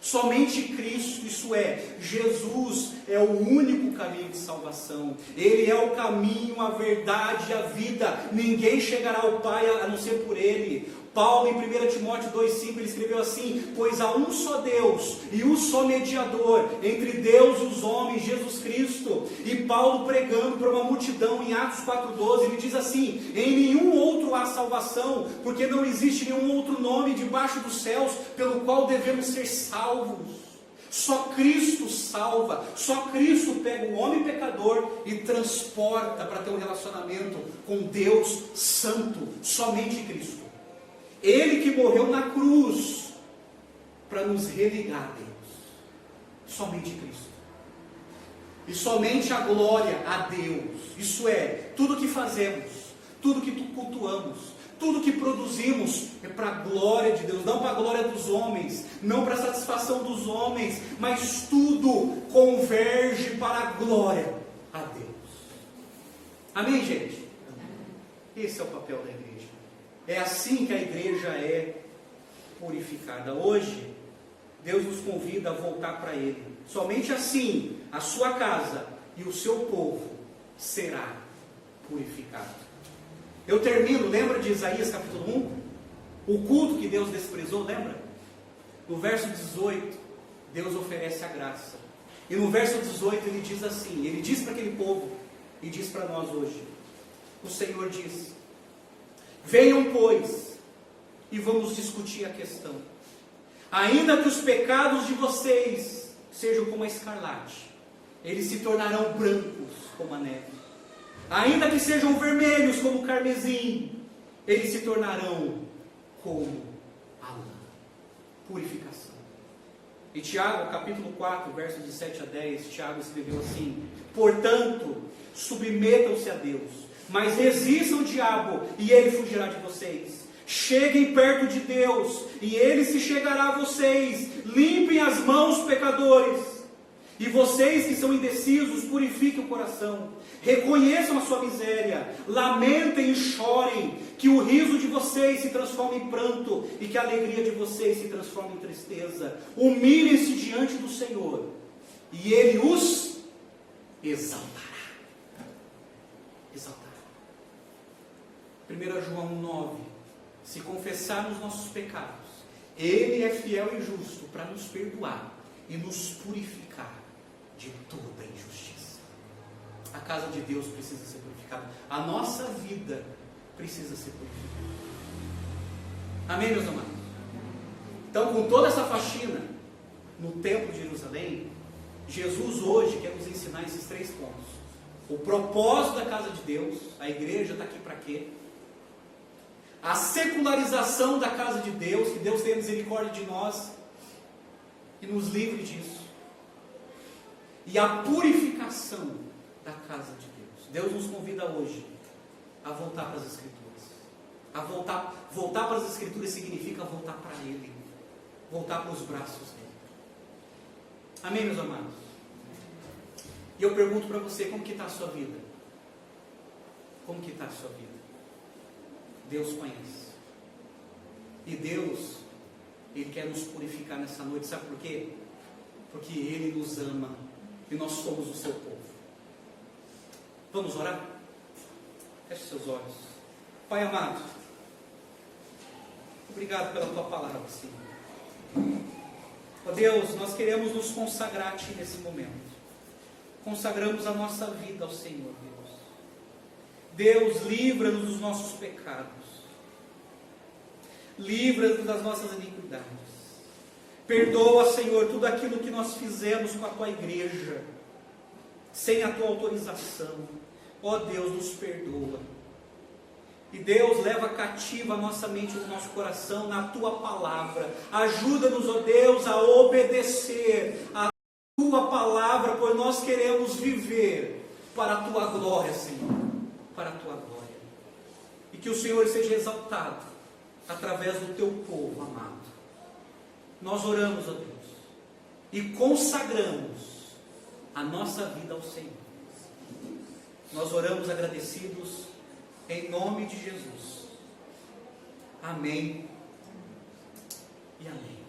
A: Somente Cristo, isso é, Jesus é o único caminho de salvação. Ele é o caminho, a verdade e a vida. Ninguém chegará ao Pai a não ser por Ele. Paulo, em 1 Timóteo 2,5, ele escreveu assim: pois há um só Deus e um só mediador entre Deus e os homens, Jesus Cristo. E Paulo, pregando para uma multidão em Atos 4,12, ele diz assim: em nenhum outro há salvação, porque não existe nenhum outro nome debaixo dos céus pelo qual devemos ser salvos. Só Cristo salva, só Cristo pega o homem pecador e transporta para ter um relacionamento com Deus Santo. Somente Cristo. Ele que morreu na cruz para nos religar a Deus. Somente Cristo. E somente a glória a Deus. Isso é, tudo que fazemos, tudo que cultuamos, tudo que produzimos é para a glória de Deus, não para a glória dos homens, não para a satisfação dos homens, mas tudo converge para a glória a Deus. Amém, gente? Esse é o papel da igreja. É assim que a igreja é purificada. Hoje, Deus nos convida a voltar para Ele. Somente assim, a sua casa e o seu povo será purificado. Eu termino, lembra de Isaías capítulo 1? O culto que Deus desprezou, lembra? No verso 18, Deus oferece a graça. E no verso 18 ele diz assim, ele diz para aquele povo, e diz para nós hoje, o Senhor diz: venham, pois, e vamos discutir a questão. Ainda que os pecados de vocês sejam como a escarlate, eles se tornarão brancos como a neve. Ainda que sejam vermelhos como o carmesim, eles se tornarão como a lã. Purificação. E Tiago, capítulo 4, versos de 7 a 10, Tiago escreveu assim: portanto, submetam-se a Deus, mas resistam o diabo, e ele fugirá de vocês. Cheguem perto de Deus, e ele se chegará a vocês. Limpem as mãos, pecadores. E vocês que são indecisos, purifiquem o coração. Reconheçam a sua miséria. Lamentem e chorem. Que o riso de vocês se transforme em pranto, e que a alegria de vocês se transforme em tristeza. Humilhem-se diante do Senhor, e Ele os exaltará. Exaltará. 1 João 9. Se confessarmos nossos pecados, Ele é fiel e justo para nos perdoar e nos purificar de toda injustiça. A casa de Deus precisa ser purificada. A nossa vida precisa ser purificada. Amém, meus amados? Então, com toda essa faxina no templo de Jerusalém, Jesus hoje quer nos ensinar esses 3 pontos. O propósito da casa de Deus, a igreja está aqui para quê? A secularização da casa de Deus, que Deus tenha misericórdia de nós e nos livre disso. E a purificação da casa de Deus. Deus nos convida hoje a voltar para as Escrituras. A voltar para as Escrituras significa voltar para Ele. Voltar para os braços dele. Amém, meus amados? E eu pergunto para você, como que está a sua vida? Como que está a sua vida? Deus conhece. E Deus, Ele quer nos purificar nessa noite. Sabe por quê? Porque Ele nos ama e nós somos o seu povo. Vamos orar? Feche seus olhos. Pai amado, obrigado pela Tua palavra, Senhor. Ó Deus, nós queremos nos consagrar a Ti nesse momento. Consagramos a nossa vida ao Senhor, Deus. Deus, livra-nos dos nossos pecados. Livra-nos das nossas iniquidades. Perdoa, Senhor, tudo aquilo que nós fizemos com a Tua igreja, sem a Tua autorização. Ó Deus, nos perdoa. E Deus, leva cativa a nossa mente e o nosso coração na Tua palavra. Ajuda-nos, ó Deus, a obedecer a Tua palavra, pois nós queremos viver para a Tua glória, Senhor. Para a Tua glória. E que o Senhor seja exaltado através do Teu povo amado. Nós oramos, ó Deus, e consagramos a nossa vida ao Senhor. Nós oramos agradecidos em nome de Jesus. Amém e amém.